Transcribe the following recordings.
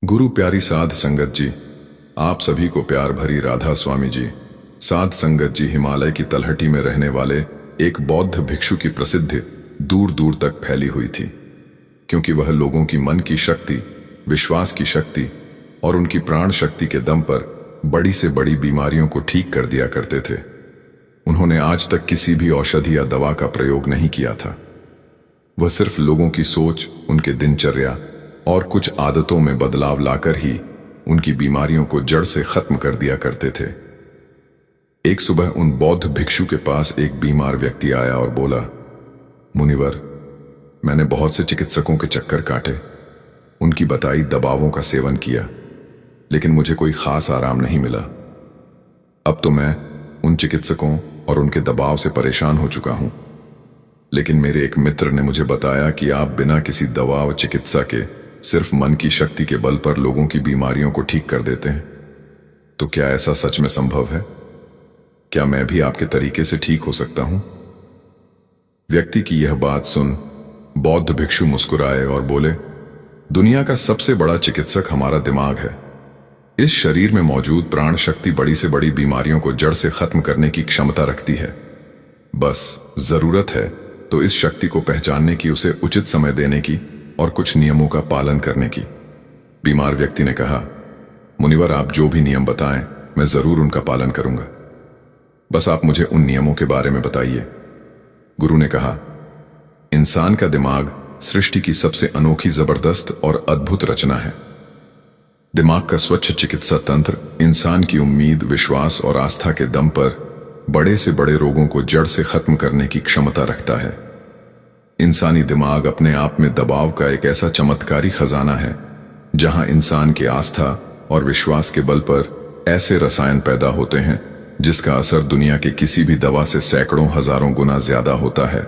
गुरु प्यारी साध संगत जी, आप सभी को प्यार भरी राधा स्वामी जी। साध संगत जी हिमालय की तलहटी में रहने वाले एक बौद्ध भिक्षु की प्रसिद्धि दूर दूर तक फैली हुई थी, क्योंकि वह लोगों की मन की शक्ति, विश्वास की शक्ति और उनकी प्राण शक्ति के दम पर बड़ी से बड़ी बीमारियों को ठीक कर दिया करते थे। उन्होंने आज तक किसी भी औषधि या दवा का प्रयोग नहीं किया था। वह सिर्फ लोगों की सोच, उनके दिनचर्या और कुछ आदतों में बदलाव लाकर ही उनकी बीमारियों को जड़ से खत्म कर दिया करते थे। एक सुबह उन बौद्ध भिक्षु के पास एक बीमार व्यक्ति आया और बोला, मुनिवर, मैंने बहुत से चिकित्सकों के चक्कर काटे, उनकी बताई दवाओं का सेवन किया, लेकिन मुझे कोई खास आराम नहीं मिला। अब तो मैं उन चिकित्सकों और उनके दबाव से परेशान हो चुका हूं। लेकिन मेरे एक मित्र ने मुझे बताया कि आप बिना किसी दवा व चिकित्सा के सिर्फ मन की शक्ति के बल पर लोगों की बीमारियों को ठीक कर देते हैं। तो क्या ऐसा सच में संभव है? क्या मैं भी आपके तरीके से ठीक हो सकता हूं? व्यक्ति की यह बात सुन बौद्ध भिक्षु मुस्कुराए और बोले, दुनिया का सबसे बड़ा चिकित्सक हमारा दिमाग है। इस शरीर में मौजूद प्राण शक्ति बड़ी से बड़ी बीमारियों को जड़ से खत्म करने की क्षमता रखती है। बस जरूरत है तो इस शक्ति को पहचानने की, उसे उचित समय देने की और कुछ नियमों का पालन करने की। बीमार व्यक्ति ने कहा, मुनिवर, आप जो भी नियम बताएं मैं जरूर उनका पालन करूंगा, बस आप मुझे उन नियमों के बारे में बताइए। गुरु ने कहा, इंसान का दिमाग सृष्टि की सबसे अनोखी, जबरदस्त और अद्भुत रचना है। दिमाग का स्वच्छ चिकित्सा तंत्र इंसान की उम्मीद, विश्वास और आस्था के दम पर बड़े से बड़े रोगों को जड़ से खत्म करने की क्षमता रखता है। इंसानी दिमाग अपने आप में दबाव का एक ऐसा चमत्कारी खजाना है, जहां इंसान की आस्था और विश्वास के बल पर ऐसे रसायन पैदा होते हैं जिसका असर दुनिया के किसी भी दवा से सैकड़ों हजारों गुना ज्यादा होता है।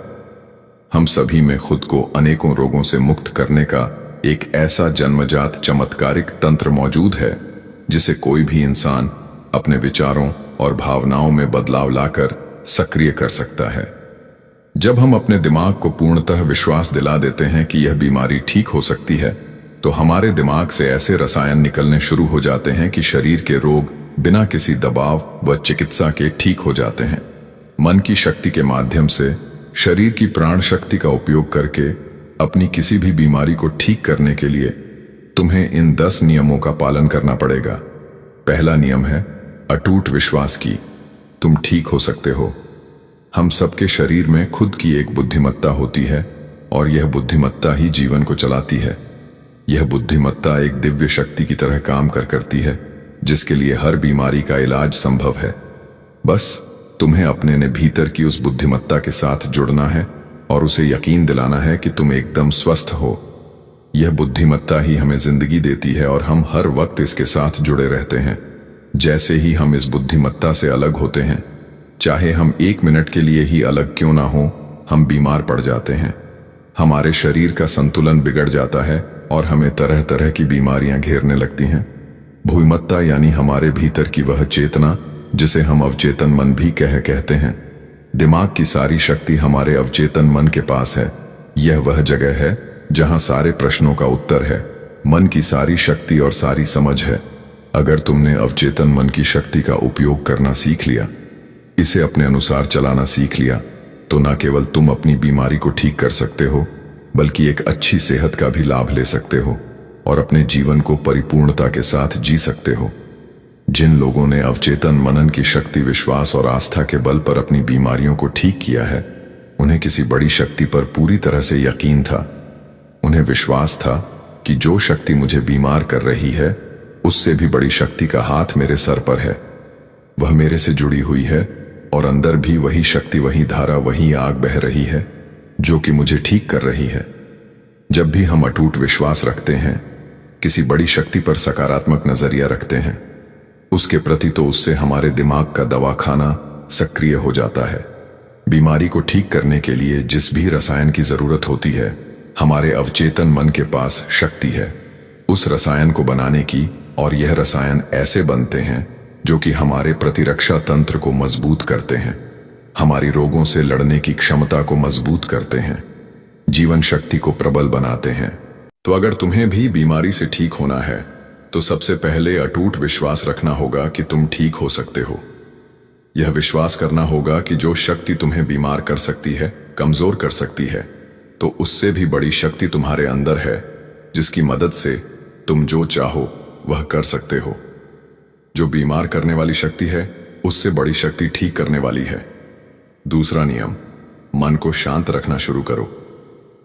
हम सभी में खुद को अनेकों रोगों से मुक्त करने का एक ऐसा जन्मजात चमत्कारिक तंत्र मौजूद है, जिसे कोई भी इंसान अपने विचारों और भावनाओं में बदलाव लाकर सक्रिय कर सकता है। जब हम अपने दिमाग को पूर्णतः विश्वास दिला देते हैं कि यह बीमारी ठीक हो सकती है, तो हमारे दिमाग से ऐसे रसायन निकलने शुरू हो जाते हैं कि शरीर के रोग बिना किसी दबाव व चिकित्सा के ठीक हो जाते हैं। मन की शक्ति के माध्यम से शरीर की प्राण शक्ति का उपयोग करके अपनी किसी भी बीमारी को ठीक करने के लिए तुम्हें इन 10 नियमों का पालन करना पड़ेगा। पहला नियम है अटूट विश्वास की तुम ठीक हो सकते हो। हम सबके शरीर में खुद की एक बुद्धिमत्ता होती है और यह बुद्धिमत्ता ही जीवन को चलाती है। यह बुद्धिमत्ता एक दिव्य शक्ति की तरह काम करती है, जिसके लिए हर बीमारी का इलाज संभव है। बस तुम्हें अपने ने भीतर की उस बुद्धिमत्ता के साथ जुड़ना है और उसे यकीन दिलाना है कि तुम एकदम स्वस्थ हो। यह बुद्धिमत्ता ही हमें जिंदगी देती है और हम हर वक्त इसके साथ जुड़े रहते हैं। जैसे ही हम इस बुद्धिमत्ता से अलग होते हैं, चाहे हम 1 मिनट के लिए ही अलग क्यों ना हो, हम बीमार पड़ जाते हैं। हमारे शरीर का संतुलन बिगड़ जाता है और हमें तरह तरह की बीमारियां घेरने लगती हैं। बुद्धिमत्ता यानी हमारे भीतर की वह चेतना जिसे हम अवचेतन मन भी कहते हैं। दिमाग की सारी शक्ति हमारे अवचेतन मन के पास है। यह वह जगह है जहां सारे प्रश्नों का उत्तर है। मन की सारी शक्ति और सारी समझ है। अगर तुमने अवचेतन मन की शक्ति का उपयोग करना सीख लिया, इसे अपने अनुसार चलाना सीख लिया, तो न केवल तुम अपनी बीमारी को ठीक कर सकते हो, बल्कि एक अच्छी सेहत का भी लाभ ले सकते हो और अपने जीवन को परिपूर्णता के साथ जी सकते हो। जिन लोगों ने अवचेतन मनन की शक्ति, विश्वास और आस्था के बल पर अपनी बीमारियों को ठीक किया है, उन्हें किसी बड़ी शक्ति पर पूरी तरह से यकीन था। उन्हें विश्वास था कि जो शक्ति मुझे बीमार कर रही है, उससे भी बड़ी शक्ति का हाथ मेरे सर पर है। वह मेरे से जुड़ी हुई है और अंदर भी वही शक्ति, वही धारा, वही आग बह रही है जो कि मुझे ठीक कर रही है। जब भी हम अटूट विश्वास रखते हैं, किसी बड़ी शक्ति पर सकारात्मक नजरिया रखते हैं, उसके प्रति, तो उससे हमारे दिमाग का दवाखाना सक्रिय हो जाता है। बीमारी को ठीक करने के लिए जिस भी रसायन की जरूरत होती है, हमारे अवचेतन मन के पास शक्ति है उस रसायन को बनाने की, और यह रसायन ऐसे बनते हैं जो कि हमारे प्रतिरक्षा तंत्र को मजबूत करते हैं, हमारी रोगों से लड़ने की क्षमता को मजबूत करते हैं, जीवन शक्ति को प्रबल बनाते हैं। तो अगर तुम्हें भी बीमारी से ठीक होना है तो सबसे पहले अटूट विश्वास रखना होगा कि तुम ठीक हो सकते हो। यह विश्वास करना होगा कि जो शक्ति तुम्हें बीमार कर सकती है, कमजोर कर सकती है, तो उससे भी बड़ी शक्ति तुम्हारे अंदर है, जिसकी मदद से तुम जो चाहो वह कर सकते हो। जो बीमार करने वाली शक्ति है, उससे बड़ी शक्ति ठीक करने वाली है। दूसरा नियम, मन को शांत रखना शुरू करो।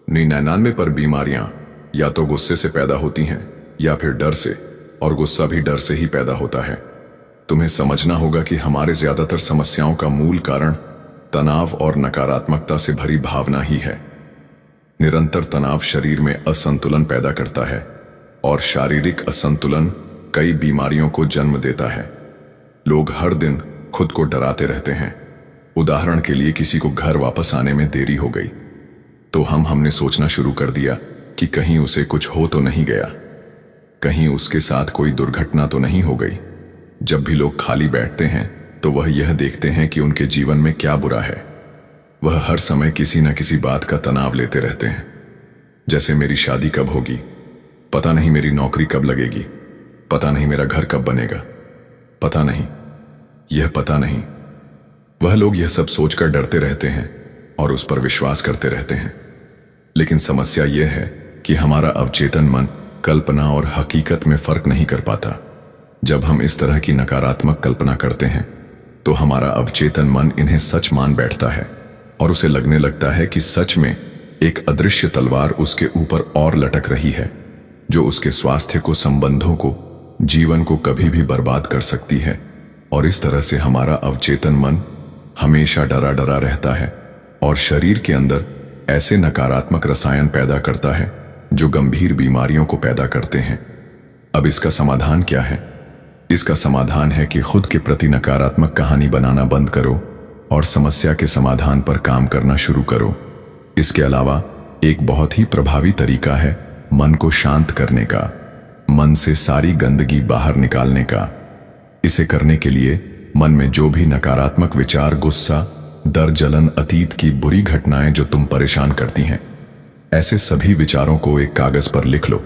99% बीमारियां या तो गुस्से से पैदा होती हैं या फिर डर से, और गुस्सा भी डर से ही पैदा होता है। तुम्हें समझना होगा कि हमारे ज्यादातर समस्याओं का मूल कारण तनाव और नकारात्मकता से भरी भावना ही है। निरंतर तनाव शरीर में असंतुलन पैदा करता है और शारीरिक असंतुलन कई बीमारियों को जन्म देता है। लोग हर दिन खुद को डराते रहते हैं। उदाहरण के लिए, किसी को घर वापस आने में देरी हो गई तो हमने सोचना शुरू कर दिया कि कहीं उसे कुछ हो तो नहीं गया, कहीं उसके साथ कोई दुर्घटना तो नहीं हो गई। जब भी लोग खाली बैठते हैं तो वह यह देखते हैं कि उनके जीवन में क्या बुरा है। वह हर समय किसी न किसी बात का तनाव लेते रहते हैं, जैसे मेरी शादी कब होगी, पता नहीं मेरी नौकरी कब लगेगी, पता नहीं मेरा घर कब बनेगा, पता नहीं, यह पता नहीं। वह लोग यह सब सोचकर डरते रहते हैं और उस पर विश्वास करते रहते हैं। लेकिन समस्या यह है कि हमारा अवचेतन मन कल्पना और हकीकत में फर्क नहीं कर पाता। जब हम इस तरह की नकारात्मक कल्पना करते हैं तो हमारा अवचेतन मन इन्हें सच मान बैठता है और उसे लगने लगता है कि सच में एक अदृश्य तलवार उसके ऊपर और लटक रही है, जो उसके स्वास्थ्य को, संबंधों को, जीवन को कभी भी बर्बाद कर सकती है। और इस तरह से हमारा अवचेतन मन हमेशा डरा डरा रहता है और शरीर के अंदर ऐसे नकारात्मक रसायन पैदा करता है जो गंभीर बीमारियों को पैदा करते हैं। अब इसका समाधान क्या है? इसका समाधान है कि खुद के प्रति नकारात्मक कहानी बनाना बंद करो और समस्या के समाधान पर काम करना शुरू करो। इसके अलावा एक बहुत ही प्रभावी तरीका है मन को शांत करने का, मन से सारी गंदगी बाहर निकालने का। इसे करने के लिए मन में जो भी नकारात्मक विचार, गुस्सा, डर, जलन, अतीत की बुरी घटनाएं जो तुम परेशान करती हैं, ऐसे सभी विचारों को एक कागज पर लिख लो।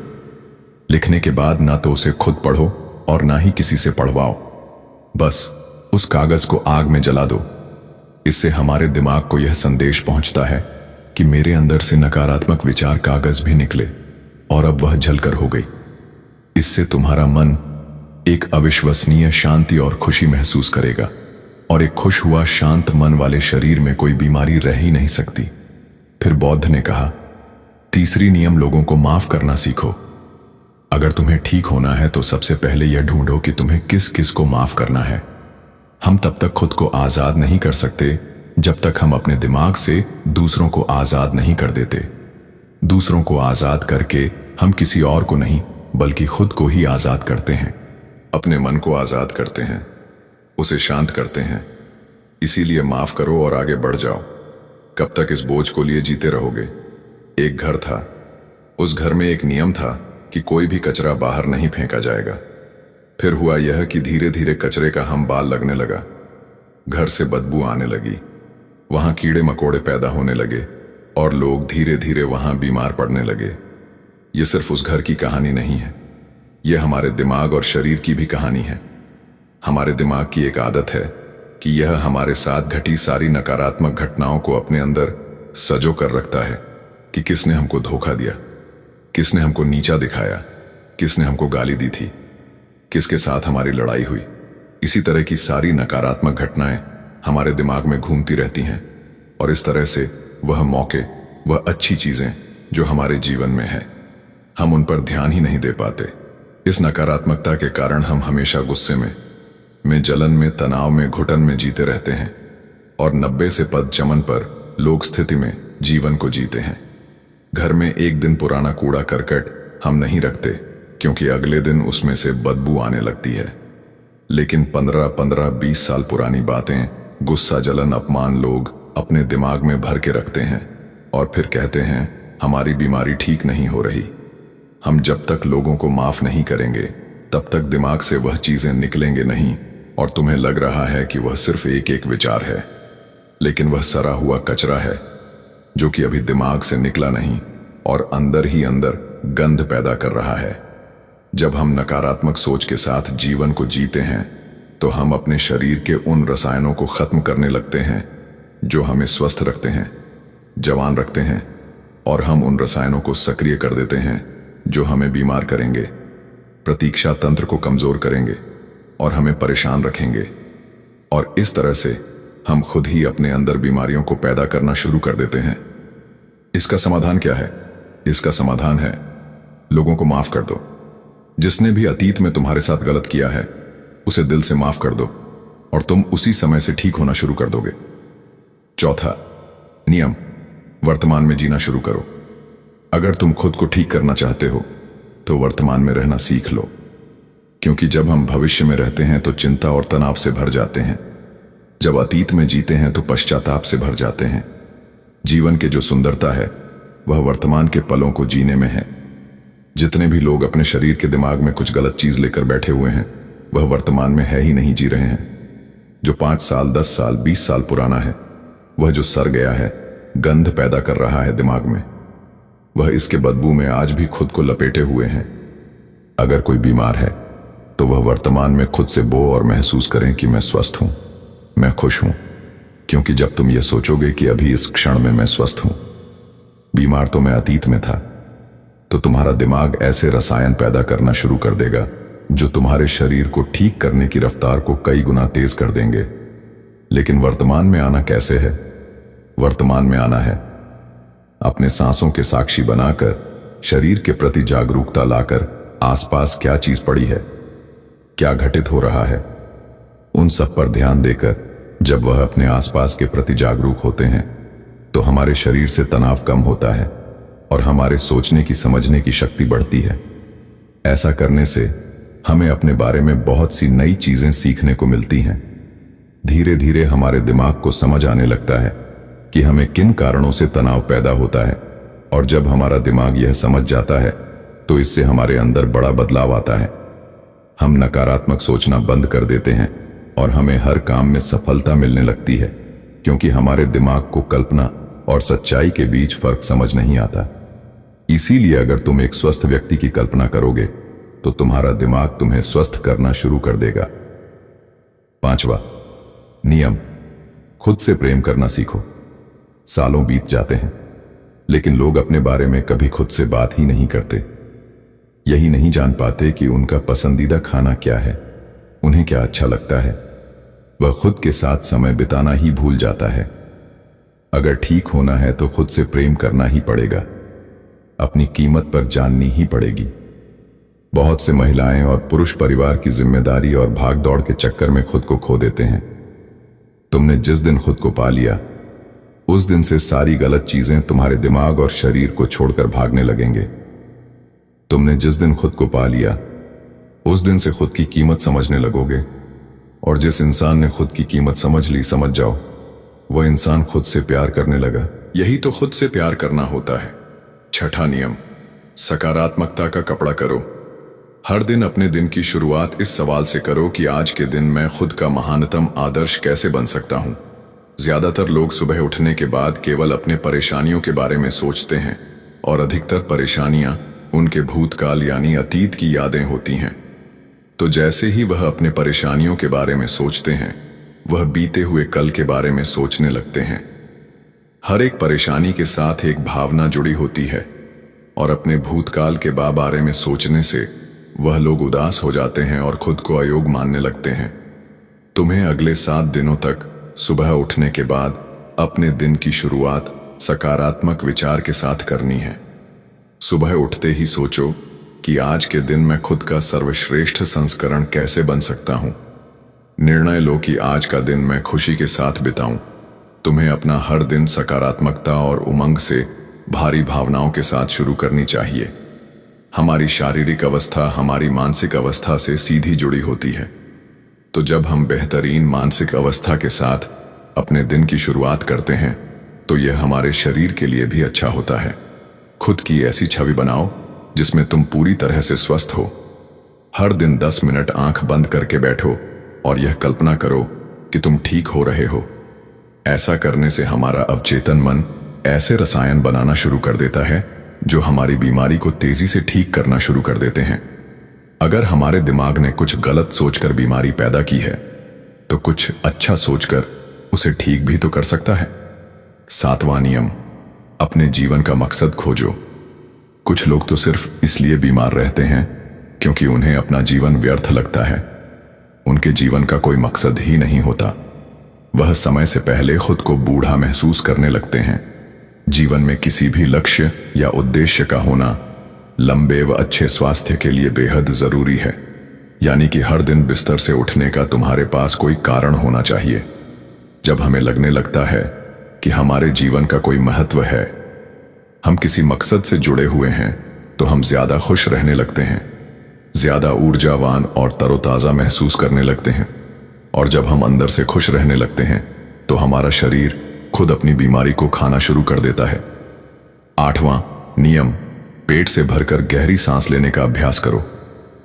लिखने के बाद ना तो उसे खुद पढ़ो और ना ही किसी से पढ़वाओ, बस उस कागज को आग में जला दो। इससे हमारे दिमाग को यह संदेश पहुंचता है कि मेरे अंदर से नकारात्मक विचार कागज भी निकले और अब वह जलकर हो गई। इससे तुम्हारा मन एक अविश्वसनीय शांति और खुशी महसूस करेगा, और एक खुश हुआ शांत मन वाले शरीर में कोई बीमारी रह ही नहीं सकती। फिर बौद्ध ने कहा, तीसरी नियम, लोगों को माफ करना सीखो। अगर तुम्हें ठीक होना है तो सबसे पहले यह ढूंढो कि तुम्हें किस किस को माफ करना है। हम तब तक खुद को आजाद नहीं कर सकते जब तक हम अपने दिमाग से दूसरों को आजाद नहीं कर देते। दूसरों को आजाद करके हम किसी और को नहीं बल्कि खुद को ही आजाद करते हैं। अपने मन को आजाद करते हैं, उसे शांत करते हैं। इसीलिए माफ करो और आगे बढ़ जाओ। कब तक इस बोझ को लिए जीते रहोगे? एक घर था, उस घर में एक नियम था कि कोई भी कचरा बाहर नहीं फेंका जाएगा। फिर हुआ यह कि धीरे धीरे कचरे का हम बाल लगने लगा, घर से बदबू आने लगी, वहां कीड़े मकोड़े पैदा होने लगे और लोग धीरे धीरे वहां बीमार पड़ने लगे। यह सिर्फ उस घर की कहानी नहीं है, यह हमारे दिमाग और शरीर की भी कहानी है। हमारे दिमाग की एक आदत है कि यह हमारे साथ घटी सारी नकारात्मक घटनाओं को अपने अंदर सजो कर रखता है कि किसने हमको धोखा दिया, किसने हमको नीचा दिखाया, किसने हमको गाली दी थी, किसके साथ हमारी लड़ाई हुई। इसी तरह की सारी नकारात्मक घटनाएं हमारे दिमाग में घूमती रहती हैं और इस तरह से वह मौके, वह अच्छी चीजें जो हमारे जीवन में है, हम उन पर ध्यान ही नहीं दे पाते। इस नकारात्मकता के कारण हम हमेशा गुस्से में जलन में, तनाव में, घुटन में जीते रहते हैं और 90 से पद चमन पर लोग स्थिति में जीवन को जीते हैं। घर में एक दिन पुराना कूड़ा करकट हम नहीं रखते क्योंकि अगले दिन उसमें से बदबू आने लगती है। लेकिन 15-20 साल पुरानी बातें, गुस्सा, जलन, अपमान लोग अपने दिमाग में भर के रखते हैं और फिर कहते हैं हमारी बीमारी ठीक नहीं हो रही। हम जब तक लोगों को माफ नहीं करेंगे तब तक दिमाग से वह चीजें निकलेंगे नहीं और तुम्हें लग रहा है कि वह सिर्फ एक एक विचार है, लेकिन वह सड़ा हुआ कचरा है जो कि अभी दिमाग से निकला नहीं और अंदर ही अंदर गंध पैदा कर रहा है। जब हम नकारात्मक सोच के साथ जीवन को जीते हैं तो हम अपने शरीर के उन रसायनों को खत्म करने लगते हैं जो हमें स्वस्थ रखते हैं, जवान रखते हैं, और हम उन रसायनों को सक्रिय कर देते हैं जो हमें बीमार करेंगे, प्रतीक्षा तंत्र को कमजोर करेंगे और हमें परेशान रखेंगे। और इस तरह से हम खुद ही अपने अंदर बीमारियों को पैदा करना शुरू कर देते हैं। इसका समाधान क्या है? इसका समाधान है, लोगों को माफ कर दो। जिसने भी अतीत में तुम्हारे साथ गलत किया है उसे दिल से माफ कर दो और तुम उसी समय से ठीक होना शुरू कर दोगे। चौथा नियम, वर्तमान में जीना शुरू करो। अगर तुम खुद को ठीक करना चाहते हो तो वर्तमान में रहना सीख लो, क्योंकि जब हम भविष्य में रहते हैं तो चिंता और तनाव से भर जाते हैं। जब अतीत में जीते हैं तो पश्चाताप से भर जाते हैं। जीवन की जो सुंदरता है वह वर्तमान के पलों को जीने में है। जितने भी लोग अपने शरीर के दिमाग में कुछ गलत चीज लेकर बैठे हुए हैं वह वर्तमान में है ही नहीं जी रहे हैं। जो 5 साल 10 साल 20 साल पुराना है, वह जो सड़ गया है, गंध पैदा कर रहा है दिमाग में, वह इसके बदबू में आज भी खुद को लपेटे हुए हैं। अगर कोई बीमार है तो वह वर्तमान में खुद से बो और महसूस करें कि मैं स्वस्थ हूं, मैं खुश हूं, क्योंकि जब तुम यह सोचोगे कि अभी इस क्षण में मैं स्वस्थ हूं, बीमार तो मैं अतीत में था, तो तुम्हारा दिमाग ऐसे रसायन पैदा करना शुरू कर देगा जो तुम्हारे शरीर को ठीक करने की रफ्तार को कई गुना तेज कर देंगे। लेकिन वर्तमान में आना कैसे है? वर्तमान में आना है अपने सांसों के साक्षी बनाकर, शरीर के प्रति जागरूकता लाकर, आसपास क्या चीज पड़ी है, क्या घटित हो रहा है, उन सब पर ध्यान देकर जब वह अपने आसपास के प्रति जागरूक होते हैं तो हमारे शरीर से तनाव कम होता है और हमारे सोचने की समझने की शक्ति बढ़ती है। ऐसा करने से हमें अपने बारे में बहुत सी नई चीजें सीखने को मिलती हैं। धीरे धीरे हमारे दिमाग को समझ आने लगता है कि हमें किन कारणों से तनाव पैदा होता है, और जब हमारा दिमाग यह समझ जाता है तो इससे हमारे अंदर बड़ा बदलाव आता है। हम नकारात्मक सोचना बंद कर देते हैं और हमें हर काम में सफलता मिलने लगती है, क्योंकि हमारे दिमाग को कल्पना और सच्चाई के बीच फर्क समझ नहीं आता। इसीलिए अगर तुम एक स्वस्थ व्यक्ति की कल्पना करोगे तो तुम्हारा दिमाग तुम्हें स्वस्थ करना शुरू कर देगा। 5वां नियम, खुद से प्रेम करना सीखो। सालों बीत जाते हैं लेकिन लोग अपने बारे में कभी खुद से बात ही नहीं करते। यही नहीं जान पाते कि उनका पसंदीदा खाना क्या है, उन्हें क्या अच्छा लगता है। वह खुद के साथ समय बिताना ही भूल जाता है। अगर ठीक होना है तो खुद से प्रेम करना ही पड़ेगा, अपनी कीमत पर जाननी ही पड़ेगी। बहुत से महिलाएं और पुरुष परिवार की जिम्मेदारी और भाग दौड़ के चक्कर में खुद को खो देते हैं। तुमने जिस दिन खुद को पा लिया उस दिन से सारी गलत चीजें तुम्हारे दिमाग और शरीर को छोड़कर भागने लगेंगे। तुमने जिस दिन खुद को पा लिया उस दिन से खुद की कीमत समझने लगोगे, और जिस इंसान ने खुद की कीमत समझ ली, समझ जाओ वह इंसान खुद से प्यार करने लगा। यही तो खुद से प्यार करना होता है। 6ठा नियम, सकारात्मकता का कपड़ा करो। हर दिन अपने दिन की शुरुआत इस सवाल से करो कि आज के दिन मैं खुद का महानतम आदर्श कैसे बन सकता हूं। ज्यादातर लोग सुबह उठने के बाद केवल अपने परेशानियों के बारे में सोचते हैं, और अधिकतर परेशानियां उनके भूतकाल यानी अतीत की यादें होती हैं। तो जैसे ही वह अपने परेशानियों के बारे में सोचते हैं, वह बीते हुए कल के बारे में सोचने लगते हैं। हर एक परेशानी के साथ एक भावना जुड़ी होती है, और अपने भूतकाल के बारे में सोचने से वह लोग उदास हो जाते हैं और खुद को अयोग्य मानने लगते हैं। तुम्हें अगले 7 दिनों तक सुबह उठने के बाद अपने दिन की शुरुआत सकारात्मक विचार के साथ करनी है। सुबह उठते ही सोचो कि आज के दिन मैं खुद का सर्वश्रेष्ठ संस्करण कैसे बन सकता हूं। निर्णय लो कि आज का दिन मैं खुशी के साथ बिताऊं। तुम्हें अपना हर दिन सकारात्मकता और उमंग से भारी भावनाओं के साथ शुरू करनी चाहिए। हमारी शारीरिक अवस्था हमारी मानसिक अवस्था से सीधी जुड़ी होती है, तो जब हम बेहतरीन मानसिक अवस्था के साथ अपने दिन की शुरुआत करते हैं तो यह हमारे शरीर के लिए भी अच्छा होता है। खुद की ऐसी छवि बनाओ जिसमें तुम पूरी तरह से स्वस्थ हो। हर दिन 10 मिनट आंख बंद करके बैठो और यह कल्पना करो कि तुम ठीक हो रहे हो। ऐसा करने से हमारा अवचेतन मन ऐसे रसायन बनाना शुरू कर देता है जो हमारी बीमारी को तेजी से ठीक करना शुरू कर देते हैं। अगर हमारे दिमाग ने कुछ गलत सोचकर बीमारी पैदा की है तो कुछ अच्छा सोचकर उसे ठीक भी तो कर सकता है। 7वां नियम, अपने जीवन का मकसद खोजो। कुछ लोग तो सिर्फ इसलिए बीमार रहते हैं क्योंकि उन्हें अपना जीवन व्यर्थ लगता है। उनके जीवन का कोई मकसद ही नहीं होता। वह समय से पहले खुद को बूढ़ा महसूस करने लगते हैं। जीवन में किसी भी लक्ष्य या उद्देश्य का होना लंबे व अच्छे स्वास्थ्य के लिए बेहद जरूरी है। यानी कि हर दिन बिस्तर से उठने का तुम्हारे पास कोई कारण होना चाहिए। जब हमें लगने लगता है कि हमारे जीवन का कोई महत्व है, हम किसी मकसद से जुड़े हुए हैं, तो हम ज्यादा खुश रहने लगते हैं, ज्यादा ऊर्जावान और तरोताजा महसूस करने लगते हैं। और जब हम अंदर से खुश रहने लगते हैं तो हमारा शरीर खुद अपनी बीमारी को खाना शुरू कर देता है। 8वां नियम, पेट से भरकर गहरी सांस लेने का अभ्यास करो।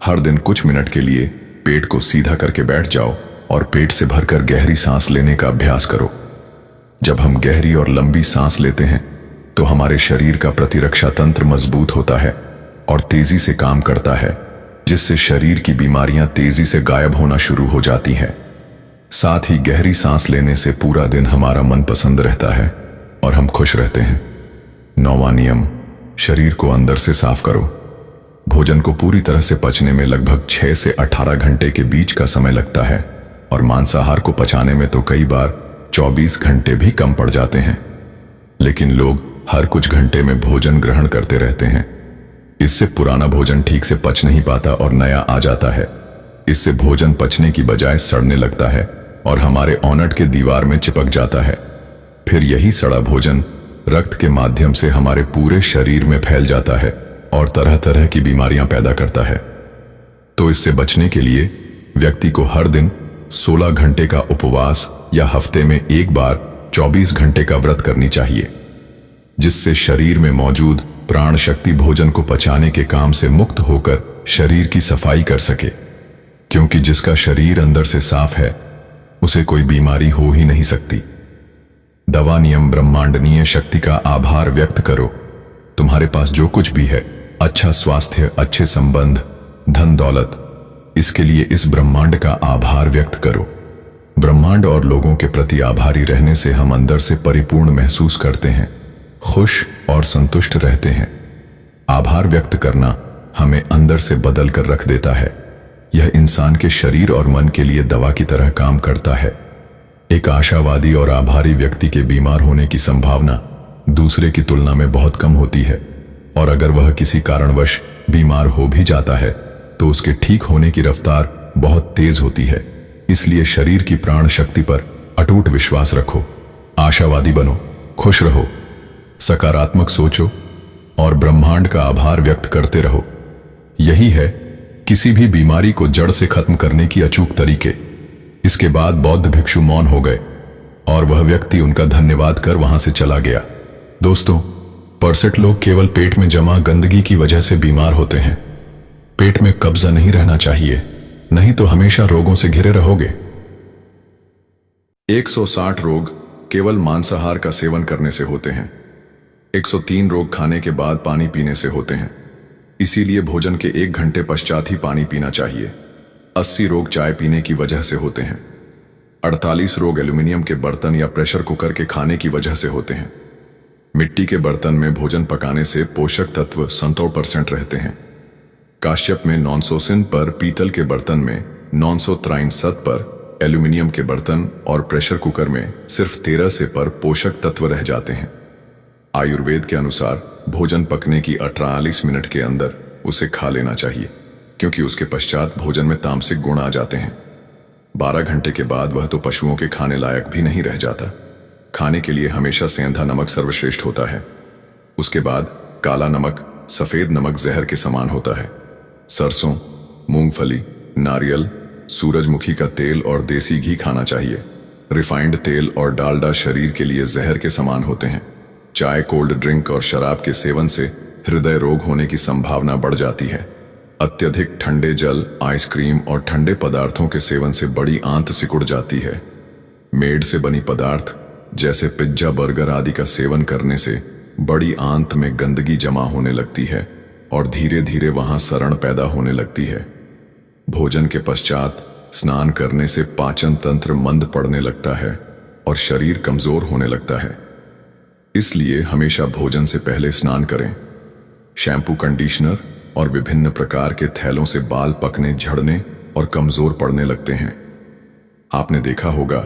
हर दिन कुछ मिनट के लिए पेट को सीधा करके बैठ जाओ और पेट से भरकर गहरी सांस लेने का अभ्यास करो। जब हम गहरी और लंबी सांस लेते हैं तो हमारे शरीर का प्रतिरक्षा तंत्र मजबूत होता है और तेजी से काम करता है, जिससे शरीर की बीमारियां तेजी से गायब होना शुरू हो जाती हैं। साथ ही गहरी सांस लेने से पूरा दिन हमारा मन पसंद रहता है और हम खुश रहते हैं। 9वां नियम, शरीर को अंदर से साफ करो। भोजन को पूरी तरह से पचने में लगभग 6 से 18 घंटे के बीच का समय लगता है और मांसाहार को पचाने में तो कई बार 24 घंटे भी कम पड़ जाते हैं। लेकिन लोग हर कुछ घंटे में भोजन ग्रहण करते रहते हैं। इससे पुराना भोजन ठीक से पच नहीं पाता और नया आ जाता है। इससे भोजन पचने की बजाय सड़ने लगता है और हमारे औनट के दीवार में चिपक जाता है। फिर यही सड़ा भोजन रक्त के माध्यम से हमारे पूरे शरीर में फैल जाता है और तरह तरह की बीमारियां पैदा करता है। तो इससे बचने के लिए व्यक्ति को हर दिन 16 घंटे का उपवास या हफ्ते में एक बार 24 घंटे का व्रत करनी चाहिए, जिससे शरीर में मौजूद प्राण शक्ति भोजन को पचाने के काम से मुक्त होकर शरीर की सफाई कर सके। क्योंकि जिसका शरीर अंदर से साफ है उसे कोई बीमारी हो ही नहीं सकती। दवा नियम, ब्रह्मांडनीय शक्ति का आभार व्यक्त करो। तुम्हारे पास जो कुछ भी है, अच्छा स्वास्थ्य, अच्छे संबंध, धन दौलत, इसके लिए इस ब्रह्मांड का आभार व्यक्त करो। ब्रह्मांड और लोगों के प्रति आभारी रहने से हम अंदर से परिपूर्ण महसूस करते हैं, खुश और संतुष्ट रहते हैं। आभार व्यक्त करना हमें अंदर से बदल कर रख देता है। यह इंसान के शरीर और मन के लिए दवा की तरह काम करता है। एक आशावादी और आभारी व्यक्ति के बीमार होने की संभावना दूसरे की तुलना में बहुत कम होती है, और अगर वह किसी कारणवश बीमार हो भी जाता है तो उसके ठीक होने की रफ्तार बहुत तेज होती है। इसलिए शरीर की प्राण शक्ति पर अटूट विश्वास रखो, आशावादी बनो, खुश रहो, सकारात्मक सोचो और ब्रह्मांड का आभार व्यक्त करते रहो। यही है किसी भी बीमारी को जड़ से खत्म करने की अचूक तरीके। इसके बाद बौद्ध भिक्षु मौन हो गए और वह व्यक्ति उनका धन्यवाद कर वहां से चला गया। दोस्तों, 65 लोग केवल पेट में जमा गंदगी की वजह से बीमार होते हैं। पेट में कब्जा नहीं रहना चाहिए, नहीं तो हमेशा रोगों से घिरे रहोगे। 160 रोग केवल मांसाहार का सेवन करने से होते हैं। 103 रोग खाने के बाद पानी पीने से होते हैं, इसीलिए भोजन के 1 घंटे पश्चात ही पानी पीना चाहिए। 80 रोग चाय पीने की वजह से होते हैं। 48 रोग एल्यूमिनियम के बर्तन या प्रेशर कुकर के खाने की वजह से होते हैं। मिट्टी के बर्तन में भोजन पकाने से पोषक तत्व 100% रहते हैं। काश्यप में 900 पर, पीतल के बर्तन में 963 पर, एल्यूमिनियम के बर्तन और प्रेशर कुकर में सिर्फ 13 पर पोषक तत्व रह जाते हैं। आयुर्वेद के अनुसार भोजन पकने की 48 मिनट के अंदर उसे खा लेना चाहिए, क्योंकि उसके पश्चात भोजन में तामसिक गुण आ जाते हैं। 12 घंटे के बाद वह तो पशुओं के खाने लायक भी नहीं रह जाता। खाने के लिए हमेशा सेंधा नमक सर्वश्रेष्ठ होता है। उसके बाद काला नमक, सफेद नमक जहर के समान होता है। सरसों, मूंगफली, नारियल, सूरजमुखी का तेल और देसी घी खाना चाहिए। रिफाइंड तेल और डालडा शरीर के लिए जहर के समान होते हैं। चाय, कोल्ड ड्रिंक और शराब के सेवन से हृदय रोग होने की संभावना बढ़ जाती है। अत्यधिक ठंडे जल, आइसक्रीम और ठंडे पदार्थों के सेवन से बड़ी आंत सिकुड़ जाती है। मेड से बनी पदार्थ जैसे पिज्जा, बर्गर आदि का सेवन करने से बड़ी आंत में गंदगी जमा होने लगती है और धीरे धीरे वहां सरण पैदा होने लगती है। भोजन के पश्चात स्नान करने से पाचन तंत्र मंद पड़ने लगता है और शरीर कमजोर होने लगता है। इसलिए हमेशा भोजन से पहले स्नान करें। शैम्पू, कंडीशनर और विभिन्न प्रकार के थैलों से बाल पकने, झड़ने और कमजोर पड़ने लगते हैं। आपने देखा होगा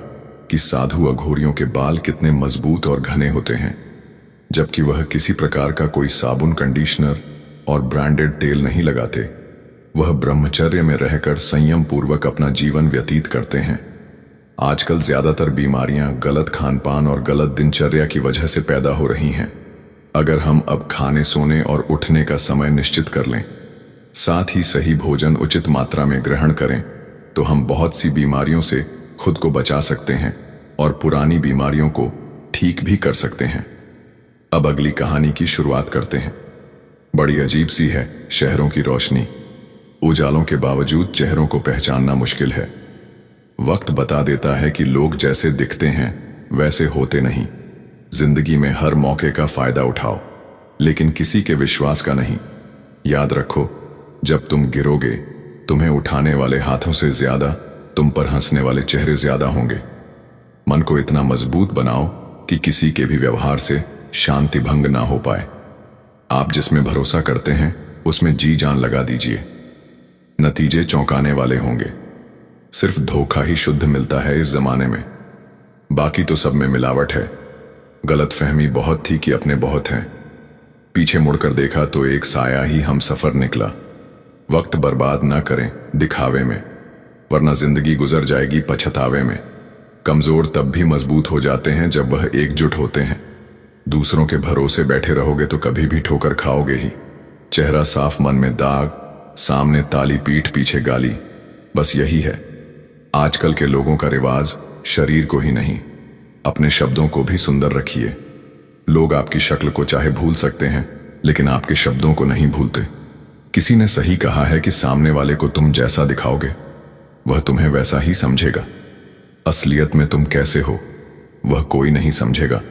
कि साधु अघोरियों के बाल कितने मजबूत और घने होते हैं, जबकि वह किसी प्रकार का कोई साबुन, कंडीशनर और ब्रांडेड तेल नहीं लगाते। वह ब्रह्मचर्य में रहकर संयम पूर्वक अपना जीवन व्यतीत करते हैं। आजकल ज्यादातर बीमारियां गलत खानपान और गलत दिनचर्या की वजह से पैदा हो रही हैं। अगर हम अब खाने, सोने और उठने का समय निश्चित कर लें, साथ ही सही भोजन उचित मात्रा में ग्रहण करें, तो हम बहुत सी बीमारियों से खुद को बचा सकते हैं और पुरानी बीमारियों को ठीक भी कर सकते हैं। अब अगली कहानी की शुरुआत करते हैं। बड़ी अजीब सी है शहरों की रोशनी। उजालों के बावजूद चेहरों को पहचानना मुश्किल है। वक्त बता देता है कि लोग जैसे दिखते हैं वैसे होते नहीं। जिंदगी में हर मौके का फायदा उठाओ, लेकिन किसी के विश्वास का नहीं। याद रखो, जब तुम गिरोगे, तुम्हें उठाने वाले हाथों से ज्यादा तुम पर हंसने वाले चेहरे ज्यादा होंगे। मन को इतना मजबूत बनाओ कि किसी के भी व्यवहार से शांति भंग ना हो पाए। आप जिसमें भरोसा करते हैं उसमें जी जान लगा दीजिए। नतीजे चौंकाने वाले होंगे। सिर्फ धोखा ही शुद्ध मिलता है इस जमाने में, बाकी तो सब में मिलावट है। गलतफहमी बहुत थी कि अपने बहुत हैं। पीछे मुड़कर देखा तो एक साया ही हम सफर निकला। वक्त बर्बाद ना करें दिखावे में, वरना जिंदगी गुजर जाएगी पछतावे में। कमजोर तब भी मजबूत हो जाते हैं जब वह एकजुट होते हैं। दूसरों के भरोसे बैठे रहोगे तो कभी भी ठोकर खाओगे ही। चेहरा साफ, मन में दाग, सामने ताली, पीठ पीछे गाली, बस यही है आजकल के लोगों का रिवाज। शरीर को ही नहीं, अपने शब्दों को भी सुंदर रखिए। लोग आपकी शक्ल को चाहे भूल सकते हैं, लेकिन आपके शब्दों को नहीं भूलते। किसी ने सही कहा है कि सामने वाले को तुम जैसा दिखाओगे वह तुम्हें वैसा ही समझेगा। असलियत में तुम कैसे हो वह कोई नहीं समझेगा।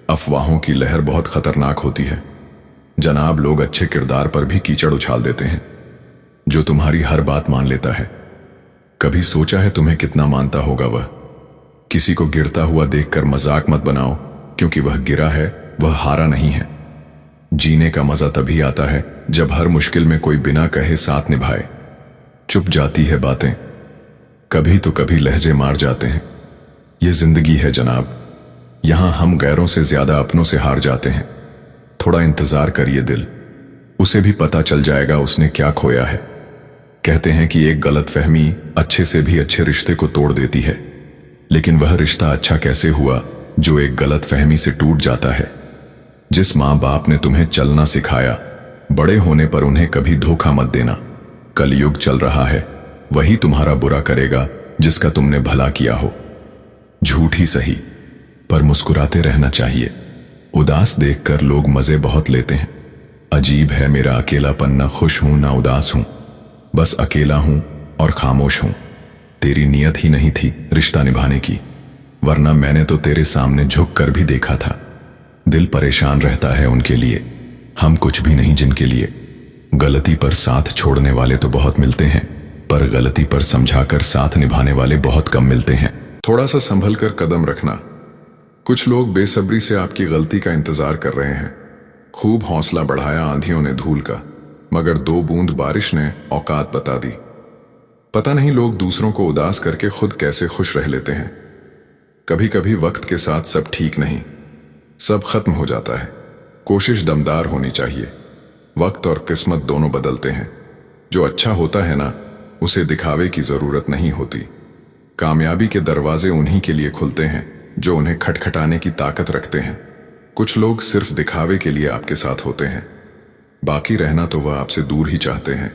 अफवाहों की लहर बहुत खतरनाक होती है जनाब। लोग अच्छे किरदार पर भी कीचड़ उछाल देते हैं। जो तुम्हारी हर बात मान लेता है, कभी सोचा है तुम्हें कितना मानता होगा वह? किसी को गिरता हुआ देखकर मजाक मत बनाओ, क्योंकि वह गिरा है, वह हारा नहीं है। जीने का मजा तभी आता है जब हर मुश्किल में कोई बिना कहे साथ निभाए। चुप जाती है बातें, कभी तो कभी लहजे मार जाते हैं। यह जिंदगी है जनाब, यहां हम गैरों से ज्यादा अपनों से हार जाते हैं। थोड़ा इंतजार करिए दिल, उसे भी पता चल जाएगा उसने क्या खोया है। कहते हैं कि एक गलतफहमी अच्छे से भी अच्छे रिश्ते को तोड़ देती है, लेकिन वह रिश्ता अच्छा कैसे हुआ जो एक गलतफहमी से टूट जाता है। जिस माँ बाप ने तुम्हें चलना सिखाया, बड़े होने पर उन्हें कभी धोखा मत देना। कलयुग चल रहा है, वही तुम्हारा बुरा करेगा जिसका तुमने भला किया हो। झूठ ही सही, पर मुस्कुराते रहना चाहिए। उदास देखकर लोग मजे बहुत लेते हैं। अजीब है मेरा अकेलापन, ना खुश हूं ना उदास हूं, बस अकेला हूं और खामोश हूं। तेरी नियत ही नहीं थी रिश्ता निभाने की, वरना मैंने तो तेरे सामने झुक कर भी देखा था। दिल परेशान रहता है उनके लिए, हम कुछ भी नहीं जिनके लिए। गलती पर साथ छोड़ने वाले तो बहुत मिलते हैं, पर गलती पर समझाकर साथ निभाने वाले बहुत कम मिलते हैं। थोड़ा सा संभल कर कदम रखना। कुछ लोग बेसब्री से आपकी गलती का इंतजार कर रहे हैं। खूब हौसला बढ़ाया आंधियों ने धूल का, मगर 2 बूंद बारिश ने औकात बता दी। पता नहीं लोग दूसरों को उदास करके खुद कैसे खुश रह लेते हैं। कभी कभी वक्त के साथ सब ठीक नहीं, सब खत्म हो जाता है। कोशिश दमदार होनी चाहिए। वक्त और किस्मत दोनों बदलते हैं। जो अच्छा होता है ना, उसे दिखावे की जरूरत नहीं होती। कामयाबी के दरवाजे उन्हीं के लिए खुलते हैं जो उन्हें खटखटाने की ताकत रखते हैं। कुछ लोग सिर्फ दिखावे के लिए आपके साथ होते हैं, बाकी रहना तो वह आपसे दूर ही चाहते हैं।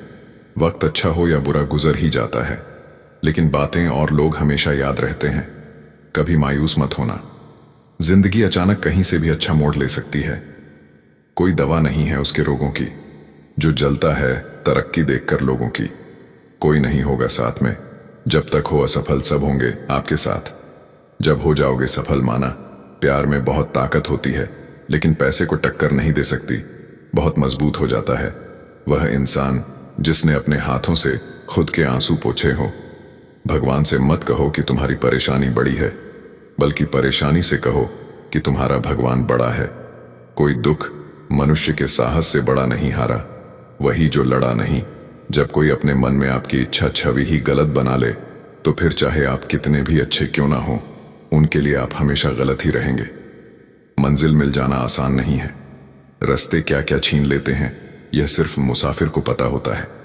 वक्त अच्छा हो या बुरा गुजर ही जाता है, लेकिन बातें और लोग हमेशा याद रहते हैं। कभी मायूस मत होना, जिंदगी अचानक कहीं से भी अच्छा मोड़ ले सकती है। कोई दवा नहीं है उसके रोगों की जो जलता है तरक्की देखकर लोगों की। कोई नहीं होगा साथ में, जब तक हो असफल सब होंगे आपके साथ। जब हो जाओगे सफल, माना प्यार में बहुत ताकत होती है, लेकिन पैसे को टक्कर नहीं दे सकती। बहुत मजबूत हो जाता है वह इंसान जिसने अपने हाथों से खुद के आंसू पोंछे हो। भगवान से मत कहो कि तुम्हारी परेशानी बड़ी है, बल्कि परेशानी से कहो कि तुम्हारा भगवान बड़ा है। कोई दुख मनुष्य के साहस से बड़ा नहीं हारा, वही जो लड़ा नहीं। जब कोई अपने मन में आपकी इच्छा छवि ही गलत बना ले, तो फिर चाहे आप कितने भी अच्छे क्यों ना हो, उनके लिए आप हमेशा गलत ही रहेंगे। मंजिल मिल जाना आसान नहीं है। रास्ते क्या क्या छीन लेते हैं, यह सिर्फ मुसाफिर को पता होता है।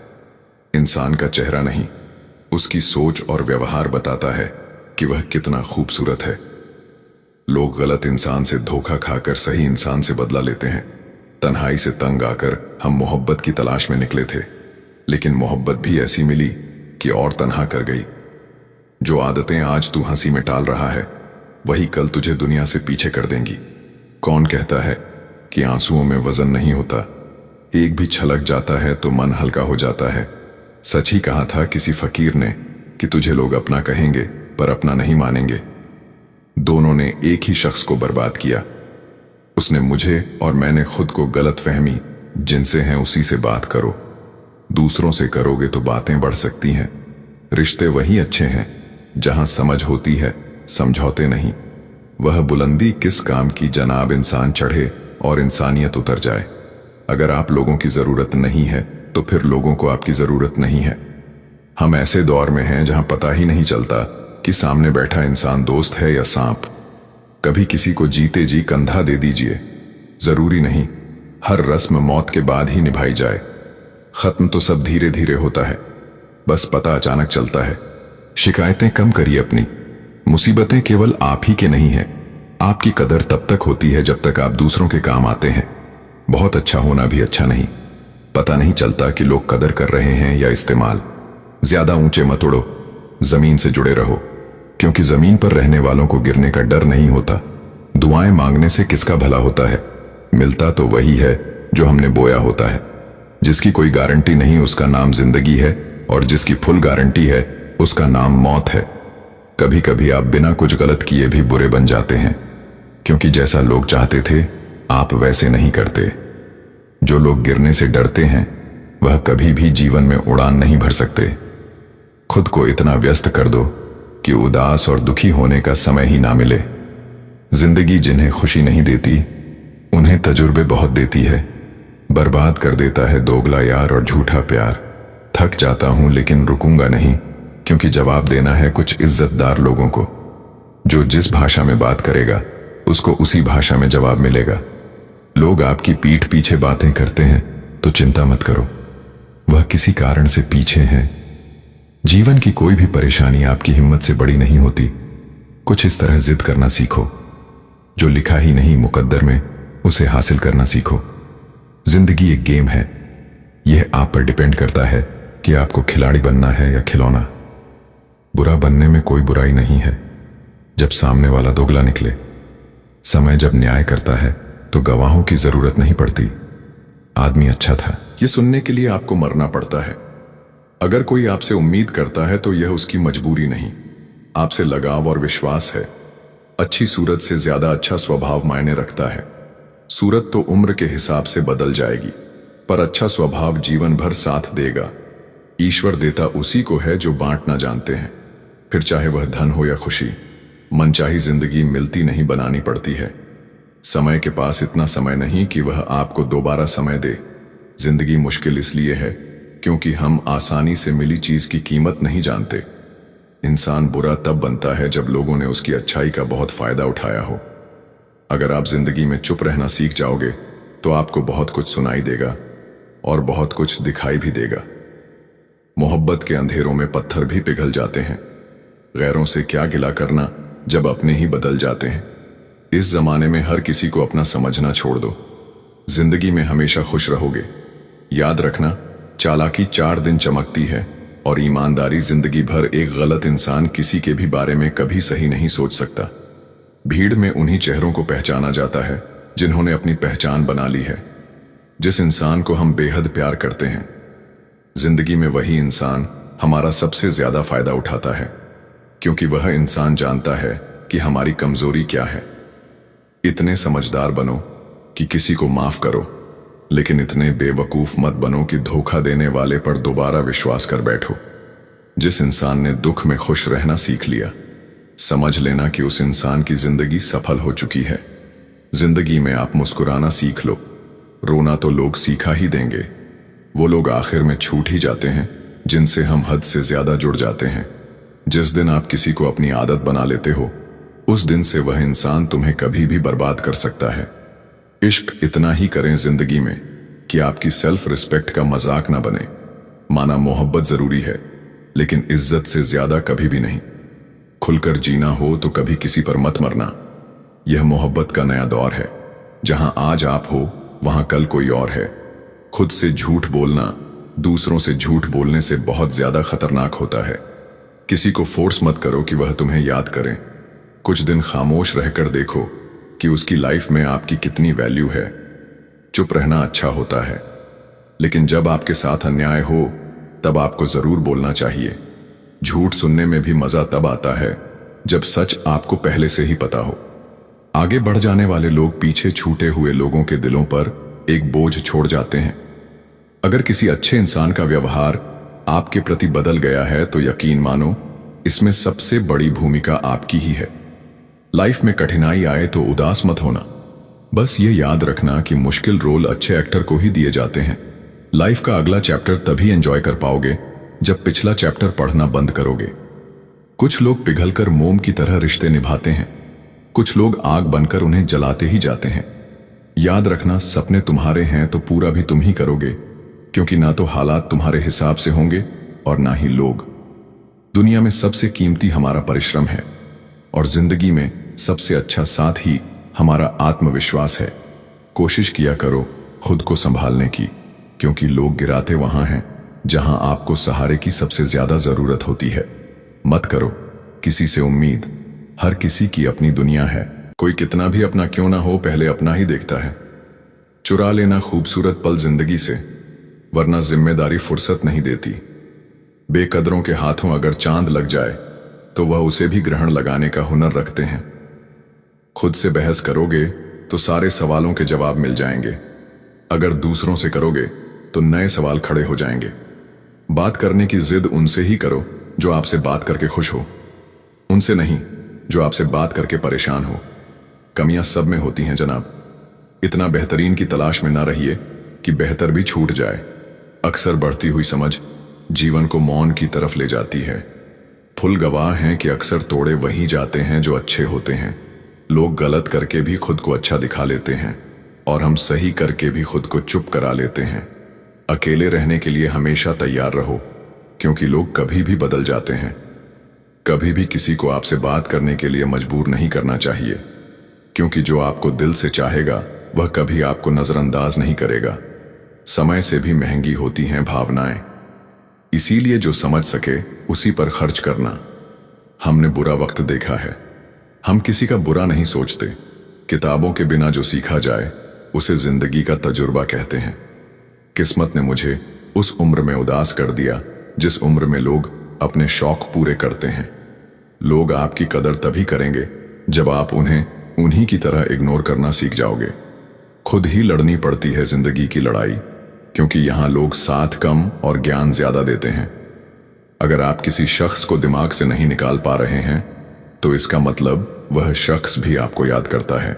इंसान का चेहरा नहीं, उसकी सोच और व्यवहार बताता है कि वह कितना खूबसूरत है। लोग गलत इंसान से धोखा खाकर सही इंसान से बदला लेते हैं। तन्हाई से तंग आकर हम मोहब्बत की तलाश में निकले थे, लेकिन मोहब्बत भी ऐसी मिली कि और तन्हा कर गई। जो आदतें आज तू हंसी में टाल रहा है, वही कल तुझे दुनिया से पीछे कर देंगी। कौन कहता है कि आंसुओं में वजन नहीं होता? एक भी छलक जाता है तो मन हल्का हो जाता है। सच ही कहा था किसी फकीर ने कि तुझे लोग अपना कहेंगे पर अपना नहीं मानेंगे। दोनों ने एक ही शख्स को बर्बाद किया। उसने मुझे और मैंने खुद को गलत फहमी। जिनसे हैं उसी से बात करो। दूसरों से करोगे तो बातें बढ़ सकती हैं। रिश्ते वही अच्छे हैं जहां समझ होती है, समझौते नहीं। वह बुलंदी किस काम की जनाब इंसान चढ़े और इंसानियत उतर जाए। अगर आप लोगों की जरूरत नहीं है तो फिर लोगों को आपकी जरूरत नहीं है। हम ऐसे दौर में हैं जहां पता ही नहीं चलता कि सामने बैठा इंसान दोस्त है या सांप। कभी किसी को जीते जी कंधा दे दीजिए। जरूरी नहीं हर रस्म मौत के बाद ही निभाई जाए। खत्म तो सब धीरे धीरे होता है, बस पता अचानक चलता है। शिकायतें कम करिए अपनी। मुसीबतें केवल आप ही के नहीं है। आपकी कदर तब तक होती है जब तक आप दूसरों के काम आते हैं। बहुत अच्छा होना भी अच्छा नहीं। पता नहीं चलता कि लोग कदर कर रहे हैं या इस्तेमाल। ज्यादा ऊंचे मत उड़ो, जमीन से जुड़े रहो, क्योंकि जमीन पर रहने वालों को गिरने का डर नहीं होता। दुआएं मांगने से किसका भला होता है? मिलता तो वही है जो हमने बोया होता है। जिसकी कोई गारंटी नहीं उसका नाम जिंदगी है, और जिसकी फुल गारंटी है उसका नाम मौत है। कभी कभी आप बिना कुछ गलत किए भी बुरे बन जाते हैं, क्योंकि जैसा लोग चाहते थे आप वैसे नहीं करते। जो लोग गिरने से डरते हैं वह कभी भी जीवन में उड़ान नहीं भर सकते। खुद को इतना व्यस्त कर दो कि उदास और दुखी होने का समय ही ना मिले। जिंदगी जिन्हें खुशी नहीं देती उन्हें तजुर्बे बहुत देती है। बर्बाद कर देता है दोगला यार और झूठा प्यार। थक जाता हूं लेकिन रुकूंगा नहीं, क्योंकि जवाब देना है कुछ इज्जतदार लोगों को। जो जिस भाषा में बात करेगा उसको उसी भाषा में जवाब मिलेगा। लोग आपकी पीठ पीछे बातें करते हैं तो चिंता मत करो, वह किसी कारण से पीछे हैं। जीवन की कोई भी परेशानी आपकी हिम्मत से बड़ी नहीं होती। कुछ इस तरह जिद करना सीखो। जो लिखा ही नहीं मुकद्दर में, उसे हासिल करना सीखो। जिंदगी एक गेम है, यह आप पर डिपेंड करता है कि आपको खिलाड़ी बनना है या खिलौना। बुरा बनने में कोई बुराई नहीं है जब सामने वाला दोगला निकले। समय जब न्याय करता है तो गवाहों की जरूरत नहीं पड़ती। आदमी अच्छा था, यह सुनने के लिए आपको मरना पड़ता है। अगर कोई आपसे उम्मीद करता है तो यह उसकी मजबूरी नहीं, आपसे लगाव और विश्वास है। अच्छी सूरत से ज्यादा अच्छा स्वभाव मायने रखता है। सूरत तो उम्र के हिसाब से बदल जाएगी, पर अच्छा स्वभाव जीवन भर साथ देगा। ईश्वर देता उसी को है जो बांटना जानते हैं। फिर चाहे वह धन हो या खुशी, मनचाही जिंदगी मिलती नहीं, बनानी पड़ती है। समय के पास इतना समय नहीं कि वह आपको दोबारा समय दे। जिंदगी मुश्किल इसलिए है क्योंकि हम आसानी से मिली चीज की कीमत नहीं जानते। इंसान बुरा तब बनता है जब लोगों ने उसकी अच्छाई का बहुत फायदा उठाया हो। अगर आप जिंदगी में चुप रहना सीख जाओगे तो आपको बहुत कुछ सुनाई देगा और बहुत कुछ दिखाई भी देगा। मोहब्बत के अंधेरों में पत्थर भी पिघल जाते हैं। गैरों से क्या गिला करना जब अपने ही बदल जाते हैं। इस जमाने में हर किसी को अपना समझना छोड़ दो। जिंदगी में हमेशा खुश रहोगे। याद रखना, चालाकी 4 दिन चमकती है और ईमानदारी जिंदगी भर। एक गलत इंसान किसी के भी बारे में कभी सही नहीं सोच सकता। भीड़ में उन्हीं चेहरों को पहचाना जाता है जिन्होंने अपनी पहचान बना ली है। जिस इंसान को हम बेहद प्यार करते हैं, जिंदगी में वही इंसान हमारा सबसे ज्यादा फायदा उठाता है, क्योंकि वह इंसान जानता है कि हमारी कमजोरी क्या है। इतने समझदार बनो कि किसी को माफ करो, लेकिन इतने बेवकूफ मत बनो कि धोखा देने वाले पर दोबारा विश्वास कर बैठो। जिस इंसान ने दुख में खुश रहना सीख लिया, समझ लेना कि उस इंसान की जिंदगी सफल हो चुकी है। जिंदगी में आप मुस्कुराना सीख लो, रोना तो लोग सीखा ही देंगे। वो लोग आखिर में छूट ही जाते हैं जिनसे हम हद से ज्यादा जुड़ जाते हैं। जिस दिन आप किसी को अपनी आदत बना लेते हो, उस दिन से वह इंसान तुम्हें कभी भी बर्बाद कर सकता है। इश्क इतना ही करें जिंदगी में कि आपकी सेल्फ रिस्पेक्ट का मजाक ना बने। माना मोहब्बत जरूरी है, लेकिन इज्जत से ज्यादा कभी भी नहीं। खुलकर जीना हो तो कभी किसी पर मत मरना। यह मोहब्बत का नया दौर है, जहां आज आप हो वहां कल कोई और है। खुद से झूठ बोलना दूसरों से झूठ बोलने से बहुत ज्यादा खतरनाक होता है। किसी को फोर्स मत करो कि वह तुम्हें याद करें। कुछ दिन खामोश रहकर देखो कि उसकी लाइफ में आपकी कितनी वैल्यू है। चुप रहना अच्छा होता है, लेकिन जब आपके साथ अन्याय हो तब आपको जरूर बोलना चाहिए। झूठ सुनने में भी मजा तब आता है जब सच आपको पहले से ही पता हो। आगे बढ़ जाने वाले लोग पीछे छूटे हुए लोगों के दिलों पर एक बोझ छोड़ जाते हैं। अगर किसी अच्छे इंसान का व्यवहार आपके प्रति बदल गया है तो यकीन मानो इसमें सबसे बड़ी भूमिका आपकी ही है। लाइफ में कठिनाई आए तो उदास मत होना। बस ये याद रखना कि मुश्किल रोल अच्छे एक्टर को ही दिए जाते हैं। लाइफ का अगला चैप्टर तभी एंजॉय कर पाओगे जब पिछला चैप्टर पढ़ना बंद करोगे। कुछ लोग पिघलकर मोम की तरह रिश्ते निभाते हैं, कुछ लोग आग बनकर उन्हें जलाते ही जाते हैं। याद रखना, सपने तुम्हारे हैं तो पूरा भी तुम ही करोगे, क्योंकि ना तो हालात तुम्हारे हिसाब से होंगे और ना ही लोग। दुनिया में सबसे कीमती हमारा परिश्रम है और जिंदगी में सबसे अच्छा साथ ही हमारा आत्मविश्वास है। कोशिश किया करो खुद को संभालने की, क्योंकि लोग गिराते वहां हैं जहां आपको सहारे की सबसे ज्यादा जरूरत होती है। मत करो किसी से उम्मीद, हर किसी की अपनी दुनिया है। कोई कितना भी अपना क्यों ना हो, पहले अपना ही देखता है। चुरा लेना खूबसूरत पल जिंदगी से, वरना जिम्मेदारी फुर्सत नहीं देती। बेकदरों के हाथों अगर चांद लग जाए तो वह उसे भी ग्रहण लगाने का हुनर रखते हैं। खुद से बहस करोगे तो सारे सवालों के जवाब मिल जाएंगे। अगर दूसरों से करोगे तो नए सवाल खड़े हो जाएंगे। बात करने की जिद उनसे ही करो जो आपसे बात करके खुश हो, उनसे नहीं जो आपसे बात करके परेशान हो। कमियां सब में होती हैं जनाब, इतना बेहतरीन की तलाश में ना रहिए कि बेहतर भी छूट जाए। अक्सर बढ़ती हुई समझ जीवन को मौन की तरफ ले जाती है। फुल गवाह हैं कि अक्सर तोड़े वही जाते हैं जो अच्छे होते हैं। लोग गलत करके भी खुद को अच्छा दिखा लेते हैं और हम सही करके भी खुद को चुप करा लेते हैं। अकेले रहने के लिए हमेशा तैयार रहो, क्योंकि लोग कभी भी बदल जाते हैं। कभी भी किसी को आपसे बात करने के लिए मजबूर नहीं करना चाहिए, क्योंकि जो आपको दिल से चाहेगा वह कभी आपको नजरअंदाज नहीं करेगा। समय से भी महंगी होती हैं भावनाएं, इसीलिए जो समझ सके उसी पर खर्च करना। हमने बुरा वक्त देखा है, हम किसी का बुरा नहीं सोचते। किताबों के बिना जो सीखा जाए उसे जिंदगी का तजुर्बा कहते हैं। किस्मत ने मुझे उस उम्र में उदास कर दिया जिस उम्र में लोग अपने शौक पूरे करते हैं। लोग आपकी कदर तभी करेंगे जब आप उन्हें उन्हीं की तरह इग्नोर करना सीख जाओगे। खुद ही लड़नी पड़ती है जिंदगी की लड़ाई, क्योंकि यहां लोग साथ कम और ज्ञान ज्यादा देते हैं। अगर आप किसी शख्स को दिमाग से नहीं निकाल पा रहे हैं तो इसका मतलब वह शख्स भी आपको याद करता है।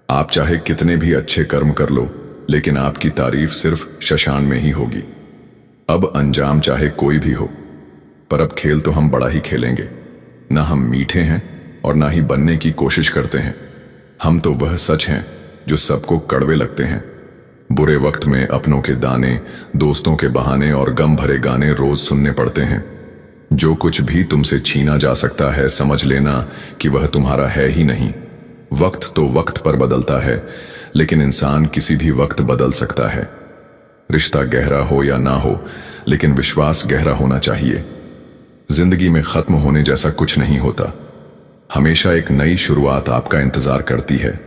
आप चाहे कितने भी अच्छे कर्म कर लो, लेकिन आपकी तारीफ सिर्फ शशान में ही होगी। अब अंजाम चाहे कोई भी हो, पर अब खेल तो हम बड़ा ही खेलेंगे। ना हम मीठे हैं और ना ही बनने की कोशिश करते हैं। हम तो वह सच हैं जो सबको कड़वे लगते हैं। बुरे वक्त में अपनों के दाने, दोस्तों के बहाने और गम भरे गाने रोज सुनने पड़ते हैं। जो कुछ भी तुमसे छीना जा सकता है, समझ लेना कि वह तुम्हारा है ही नहीं। वक्त तो वक्त पर बदलता है, लेकिन इंसान किसी भी वक्त बदल सकता है। रिश्ता गहरा हो या ना हो, लेकिन विश्वास गहरा होना चाहिए। जिंदगी में खत्म होने जैसा कुछ नहीं होता, हमेशा एक नई शुरुआत आपका इंतजार करती है।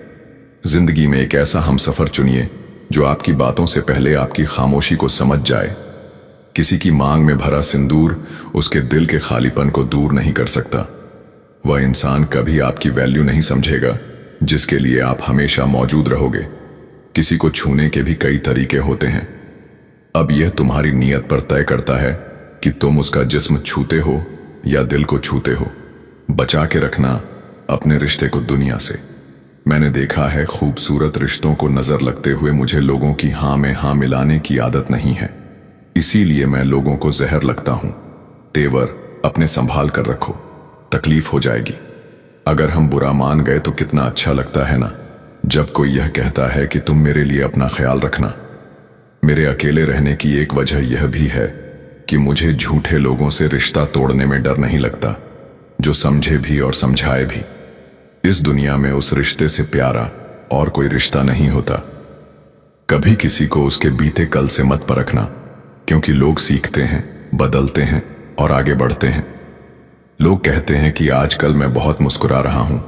जिंदगी में एक ऐसा हमसफर चुनिए जो आपकी बातों से पहले आपकी खामोशी को समझ जाए। किसी की मांग में भरा सिंदूर उसके दिल के खालीपन को दूर नहीं कर सकता। वह इंसान कभी आपकी वैल्यू नहीं समझेगा जिसके लिए आप हमेशा मौजूद रहोगे। किसी को छूने के भी कई तरीके होते हैं। अब यह तुम्हारी नीयत पर तय करता है कि तुम उसका जिस्म छूते हो या दिल को छूते हो। बचा के रखना अपने रिश्ते को दुनिया से। मैंने देखा है, खूबसूरत रिश्तों को नजर लगते हुए मुझे लोगों की हाँ में हाँ मिलाने की आदत नहीं है, इसीलिए मैं लोगों को जहर लगता हूं। तेवर अपने संभाल कर रखो, तकलीफ हो जाएगी। अगर हम बुरा मान गए तो कितना अच्छा लगता है ना, जब कोई यह कहता है कि तुम मेरे लिए अपना ख्याल रखना। मेरे अकेले रहने की एक वजह यह भी है कि मुझे झूठे लोगों से रिश्ता तोड़ने में डर नहीं लगता, जो समझे भी और समझाए भी। इस दुनिया में उस रिश्ते से प्यारा और कोई रिश्ता नहीं होता। कभी किसी को उसके बीते कल से मत परखना, क्योंकि लोग सीखते हैं, बदलते हैं और आगे बढ़ते हैं। लोग कहते हैं कि आजकल मैं बहुत मुस्कुरा रहा हूं।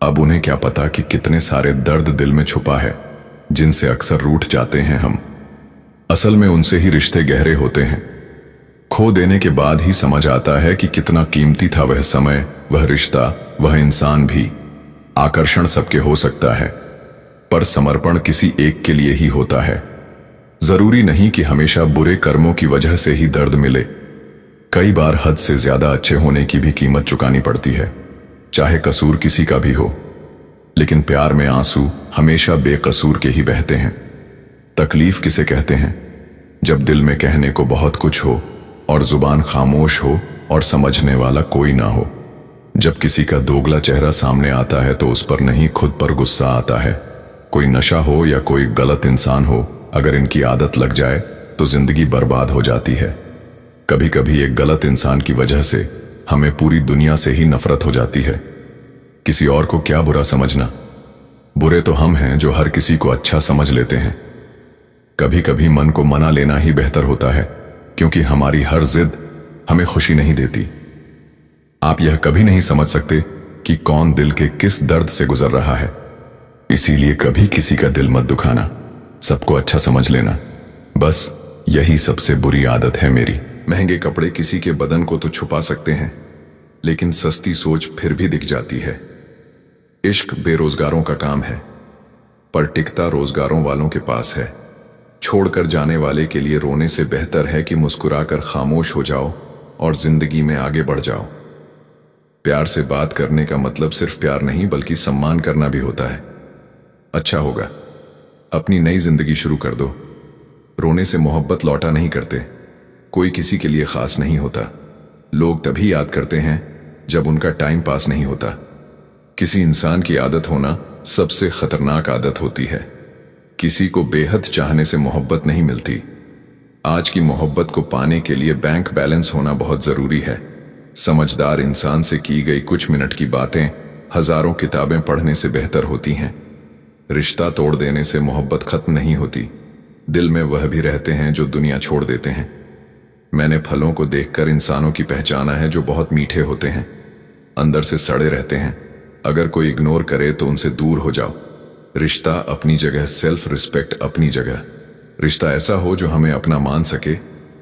अब उन्हें क्या पता कि कितने सारे दर्द दिल में छुपा है, जिनसे अक्सर रूठ जाते हैं हम। असल में उनसे ही रिश्ते गहरे होते हैं। खो देने के बाद ही समझ आता है कि कितना कीमती था वह समय, वह रिश्ता, वह इंसान भी। आकर्षण सबके हो सकता है, पर समर्पण किसी एक के लिए ही होता है। जरूरी नहीं कि हमेशा बुरे कर्मों की वजह से ही दर्द मिले। कई बार हद से ज्यादा अच्छे होने की भी कीमत चुकानी पड़ती है, चाहे कसूर किसी का भी हो। लेकिन प्यार में आंसू हमेशा बेकसूर के ही बहते हैं। तकलीफ किसे कहते हैं? जब दिल में कहने को बहुत कुछ हो और जुबान खामोश हो और समझने वाला कोई ना हो। जब किसी का दोगला चेहरा सामने आता है तो उस पर नहीं, खुद पर गुस्सा आता है। कोई नशा हो या कोई गलत इंसान हो, अगर इनकी आदत लग जाए तो जिंदगी बर्बाद हो जाती है। कभी कभी एक गलत इंसान की वजह से हमें पूरी दुनिया से ही नफरत हो जाती है। किसी और को क्या बुरा समझना, बुरे तो हम हैं जो हर किसी को अच्छा समझ लेते हैं। कभी कभी मन को मना लेना ही बेहतर होता है, क्योंकि हमारी हर जिद हमें खुशी नहीं देती। आप यह कभी नहीं समझ सकते कि कौन दिल के किस दर्द से गुजर रहा है। इसीलिए कभी किसी का दिल मत दुखाना, सबको अच्छा समझ लेना। बस यही सबसे बुरी आदत है मेरी। महंगे कपड़े किसी के बदन को तो छुपा सकते हैं, लेकिन सस्ती सोच फिर भी दिख जाती है। इश्क बेरोजगारों का काम है, पर टिकता रोजगारों वालों के पास है। छोड़कर जाने वाले के लिए रोने से बेहतर है कि मुस्कुराकर खामोश हो जाओ और जिंदगी में आगे बढ़ जाओ। प्यार से बात करने का मतलब सिर्फ प्यार नहीं, बल्कि सम्मान करना भी होता है। अच्छा होगा, अपनी नई जिंदगी शुरू कर दो। रोने से मोहब्बत लौटा नहीं करते। कोई किसी के लिए खास नहीं होता। लोग तभी याद करते हैं जब उनका टाइम पास नहीं होता। किसी इंसान की आदत होना सबसे खतरनाक आदत होती है। किसी को बेहद चाहने से मोहब्बत नहीं मिलती। आज की मोहब्बत को पाने के लिए बैंक बैलेंस होना बहुत जरूरी है। समझदार इंसान से की गई कुछ मिनट की बातें हजारों किताबें पढ़ने से बेहतर होती हैं। रिश्ता तोड़ देने से मोहब्बत खत्म नहीं होती। दिल में वह भी रहते हैं जो दुनिया छोड़ देते हैं। मैंने फलों को देखकर इंसानों की पहचाना है जो बहुत मीठे होते हैं, अंदर से सड़े रहते हैं। अगर कोई इग्नोर करे तो उनसे दूर हो जाओ। रिश्ता अपनी जगह, सेल्फ रिस्पेक्ट अपनी जगह। रिश्ता ऐसा हो जो हमें अपना मान सके,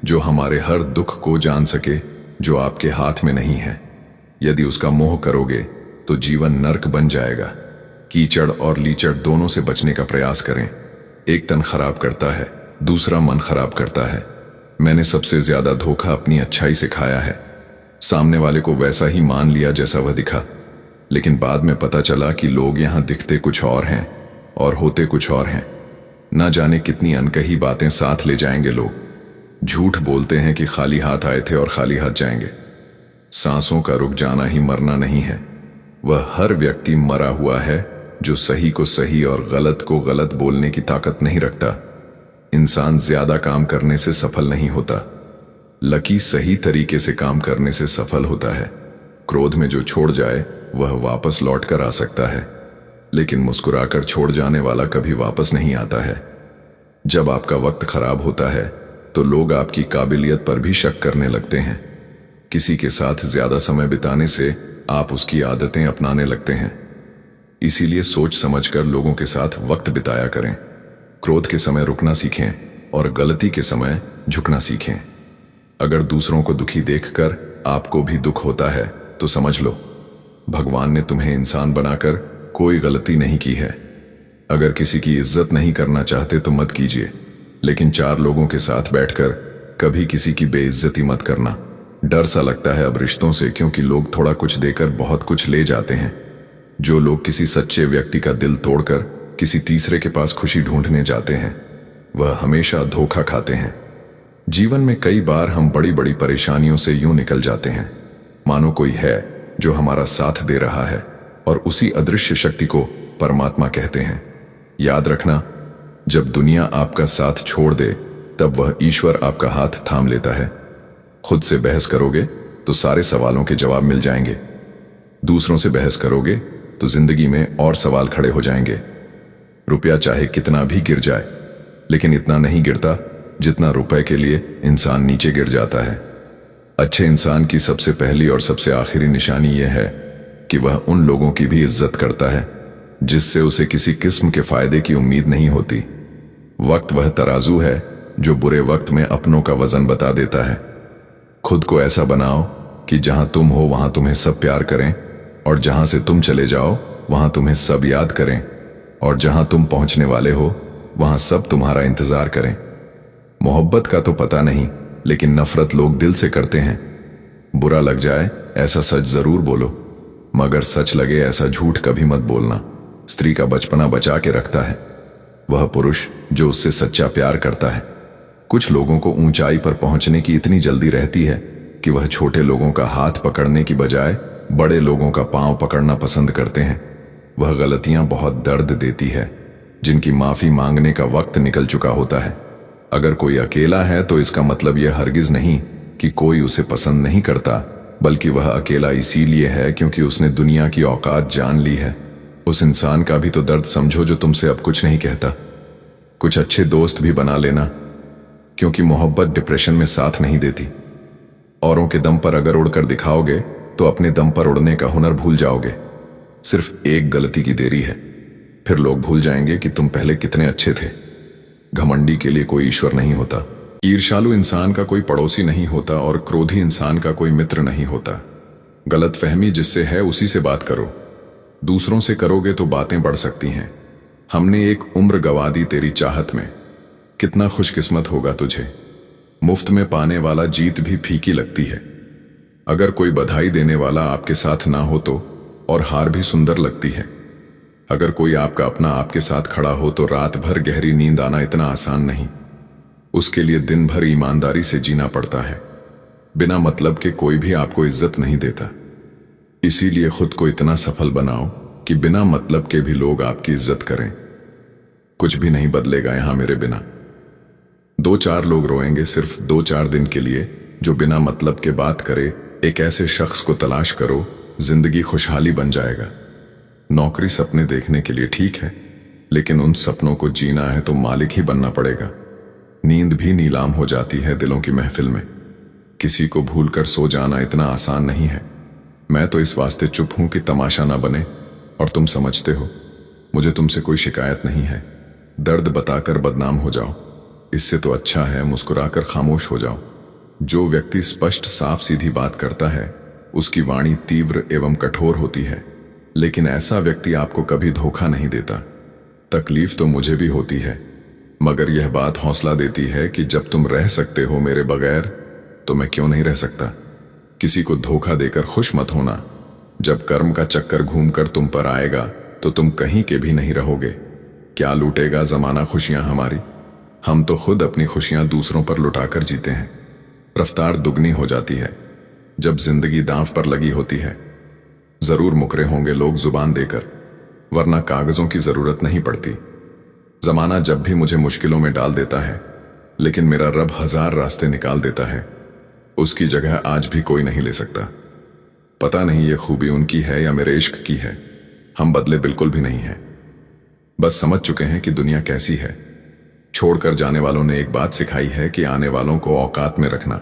जो हमारे हर दुख को जान सके, जो आपके हाथ में नहीं है। यदि उसका मोह करोगे तो जीवन नर्क बन जाएगा। कीचड़ और लीचड़ दोनों से बचने का प्रयास करें। एक तन खराब करता है, दूसरा मन खराब करता है। मैंने सबसे ज्यादा धोखा अपनी अच्छाई से खाया है। सामने वाले को वैसा ही मान लिया जैसा वह दिखा, लेकिन बाद में पता चला कि लोग यहां दिखते कुछ और हैं और होते कुछ और हैं। ना जाने कितनी अनकही बातें साथ ले जाएंगे लोग। झूठ बोलते हैं कि खाली हाथ आए थे और खाली हाथ जाएंगे। सांसों का रुक जाना ही मरना नहीं है। वह हर व्यक्ति मरा हुआ है जो सही को सही और गलत को गलत बोलने की ताकत नहीं रखता। इंसान ज्यादा काम करने से सफल नहीं होता, लकी सही तरीके से काम करने से सफल होता है। क्रोध में जो छोड़ जाए वह वापस लौट कर आ सकता है, लेकिन मुस्कुराकर छोड़ जाने वाला कभी वापस नहीं आता है। जब आपका वक्त खराब होता है तो लोग आपकी काबिलियत पर भी शक करने लगते हैं। किसी के साथ ज्यादा समय बिताने से आप उसकी आदतें अपनाने लगते हैं। इसीलिए सोच समझकर लोगों के साथ वक्त बिताया करें। क्रोध के समय रुकना सीखें और गलती के समय झुकना सीखें। अगर दूसरों को दुखी देखकर आपको भी दुख होता है तो समझ लो भगवान ने तुम्हें इंसान बनाकर कोई गलती नहीं की है। अगर किसी की इज्जत नहीं करना चाहते तो मत कीजिए, लेकिन चार लोगों के साथ बैठकर कभी किसी की बेइज्जती मत करना। डर सा लगता है अब रिश्तों से, क्योंकि लोग थोड़ा कुछ देकर बहुत कुछ ले जाते हैं। जो लोग किसी सच्चे व्यक्ति का दिल तोड़कर किसी तीसरे के पास खुशी ढूंढने जाते हैं, वह हमेशा धोखा खाते हैं। जीवन में कई बार हम बड़ी बड़ी परेशानियों से यूं निकल जाते हैं मानो कोई है जो हमारा साथ दे रहा है, और उसी अदृश्य शक्ति को परमात्मा कहते हैं। याद रखना, जब दुनिया आपका साथ छोड़ दे तब वह ईश्वर आपका हाथ थाम लेता है। खुद से बहस करोगे तो सारे सवालों के जवाब मिल जाएंगे। दूसरों से बहस करोगे तो जिंदगी में और सवाल खड़े हो जाएंगे। रुपया चाहे कितना भी गिर जाए, लेकिन इतना नहीं गिरता जितना रुपए के लिए इंसान नीचे गिर जाता है। अच्छे इंसान की सबसे पहली और सबसे आखिरी निशानी यह है कि वह उन लोगों की भी इज्जत करता है जिससे उसे किसी किस्म के फायदे की उम्मीद नहीं होती। वक्त वह तराजू है जो बुरे वक्त में अपनों का वजन बता देता है। खुद को ऐसा बनाओ कि जहां तुम हो वहां तुम्हें सब प्यार करें, और जहां से तुम चले जाओ वहां तुम्हें सब याद करें, और जहां तुम पहुंचने वाले हो वहां सब तुम्हारा इंतजार करें। मोहब्बत का तो पता नहीं, लेकिन नफरत लोग दिल से करते हैं। बुरा लग जाए ऐसा सच जरूर बोलो, मगर सच लगे ऐसा झूठ कभी मत बोलना। स्त्री का बचपना बचा के रखता है वह पुरुष जो उससे सच्चा प्यार करता है। कुछ लोगों को ऊंचाई पर पहुंचने की इतनी जल्दी रहती है कि वह छोटे लोगों का हाथ पकड़ने की बजाय बड़े लोगों का पांव पकड़ना पसंद करते हैं। वह गलतियां बहुत दर्द देती है जिनकी माफी मांगने का वक्त निकल चुका होता है। अगर कोई अकेला है तो इसका मतलब यह हरगिज नहीं कि कोई उसे पसंद नहीं करता, बल्कि वह अकेला इसीलिए है क्योंकि उसने दुनिया की औकात जान ली है। उस इंसान का भी तो दर्द समझो जो तुमसे अब कुछ नहीं कहता। कुछ अच्छे दोस्त भी बना लेना, क्योंकि मोहब्बत डिप्रेशन में साथ नहीं देती। औरों के दम पर अगर उड़कर दिखाओगे तो अपने दम पर उड़ने का हुनर भूल जाओगे। सिर्फ एक गलती की देरी है, फिर लोग भूल जाएंगे कि तुम पहले कितने अच्छे थे। घमंडी के लिए कोई ईश्वर नहीं होता, ईर्ष्यालु इंसान का कोई पड़ोसी नहीं होता, और क्रोधी इंसान का कोई मित्र नहीं होता। गलतफहमी जिससे है उसी से बात करो। दूसरों से करोगे तो बातें बढ़ सकती हैं। हमने एक उम्र गंवा दी तेरी चाहत में, कितना खुशकिस्मत होगा तुझे। मुफ्त में पाने वाला जीत भी फीकी लगती है। अगर कोई बधाई देने वाला आपके साथ ना हो तो और हार भी सुंदर लगती है। अगर कोई आपका अपना आपके साथ खड़ा हो तो रात भर गहरी नींद आना इतना आसान नहीं। उसके लिए दिन भर ईमानदारी से जीना पड़ता है। बिना मतलब के कोई भी आपको इज्जत नहीं देता। इसीलिए खुद को इतना सफल बनाओ कि बिना मतलब के भी लोग आपकी इज्जत करें। कुछ भी नहीं बदलेगा यहां मेरे बिना। 2-4 लोग रोएंगे सिर्फ 2-4 दिन के लिए जो बिना मतलब के बात करे। एक ऐसे शख्स को तलाश करो, जिंदगी खुशहाली बन जाएगा। नौकरी सपने देखने के लिए ठीक है, लेकिन उन सपनों को जीना है तो मालिक ही बनना पड़ेगा। नींद भी नीलाम हो जाती है दिलों की महफिल में। किसी को भूलकर सो जाना इतना आसान नहीं है। मैं तो इस वास्ते चुप हूं कि तमाशा ना बने, और तुम समझते हो मुझे तुमसे कोई शिकायत नहीं है। दर्द बताकर बदनाम हो जाओ, इससे तो अच्छा है मुस्कुराकर खामोश हो जाओ। जो व्यक्ति स्पष्ट साफ सीधी बात करता है उसकी वाणी तीव्र एवं कठोर होती है, लेकिन ऐसा व्यक्ति आपको कभी धोखा नहीं देता। तकलीफ तो मुझे भी होती है, मगर यह बात हौसला देती है कि जब तुम रह सकते हो मेरे बगैर तो मैं क्यों नहीं रह सकता। किसी को धोखा देकर खुश मत होना। जब कर्म का चक्कर घूमकर तुम पर आएगा तो तुम कहीं के भी नहीं रहोगे। क्या लूटेगा जमाना खुशियां हमारी? हम तो खुद अपनी खुशियां दूसरों पर लुटाकर जीते हैं। रफ्तार दुगनी हो जाती है जब जिंदगी दांव पर लगी होती है। जरूर मुकरे होंगे लोग जुबान देकर, वरना कागजों की जरूरत नहीं पड़ती। जमाना जब भी मुझे मुश्किलों में डाल देता है, लेकिन मेरा रब 1000 रास्ते निकाल देता है। उसकी जगह आज भी कोई नहीं ले सकता। पता नहीं ये खूबी उनकी है या मेरे इश्क की है। हम बदले बिल्कुल भी नहीं हैं। बस समझ चुके हैं कि दुनिया कैसी है। छोड़कर जाने वालों ने एक बात सिखाई है कि आने वालों को औकात में रखना।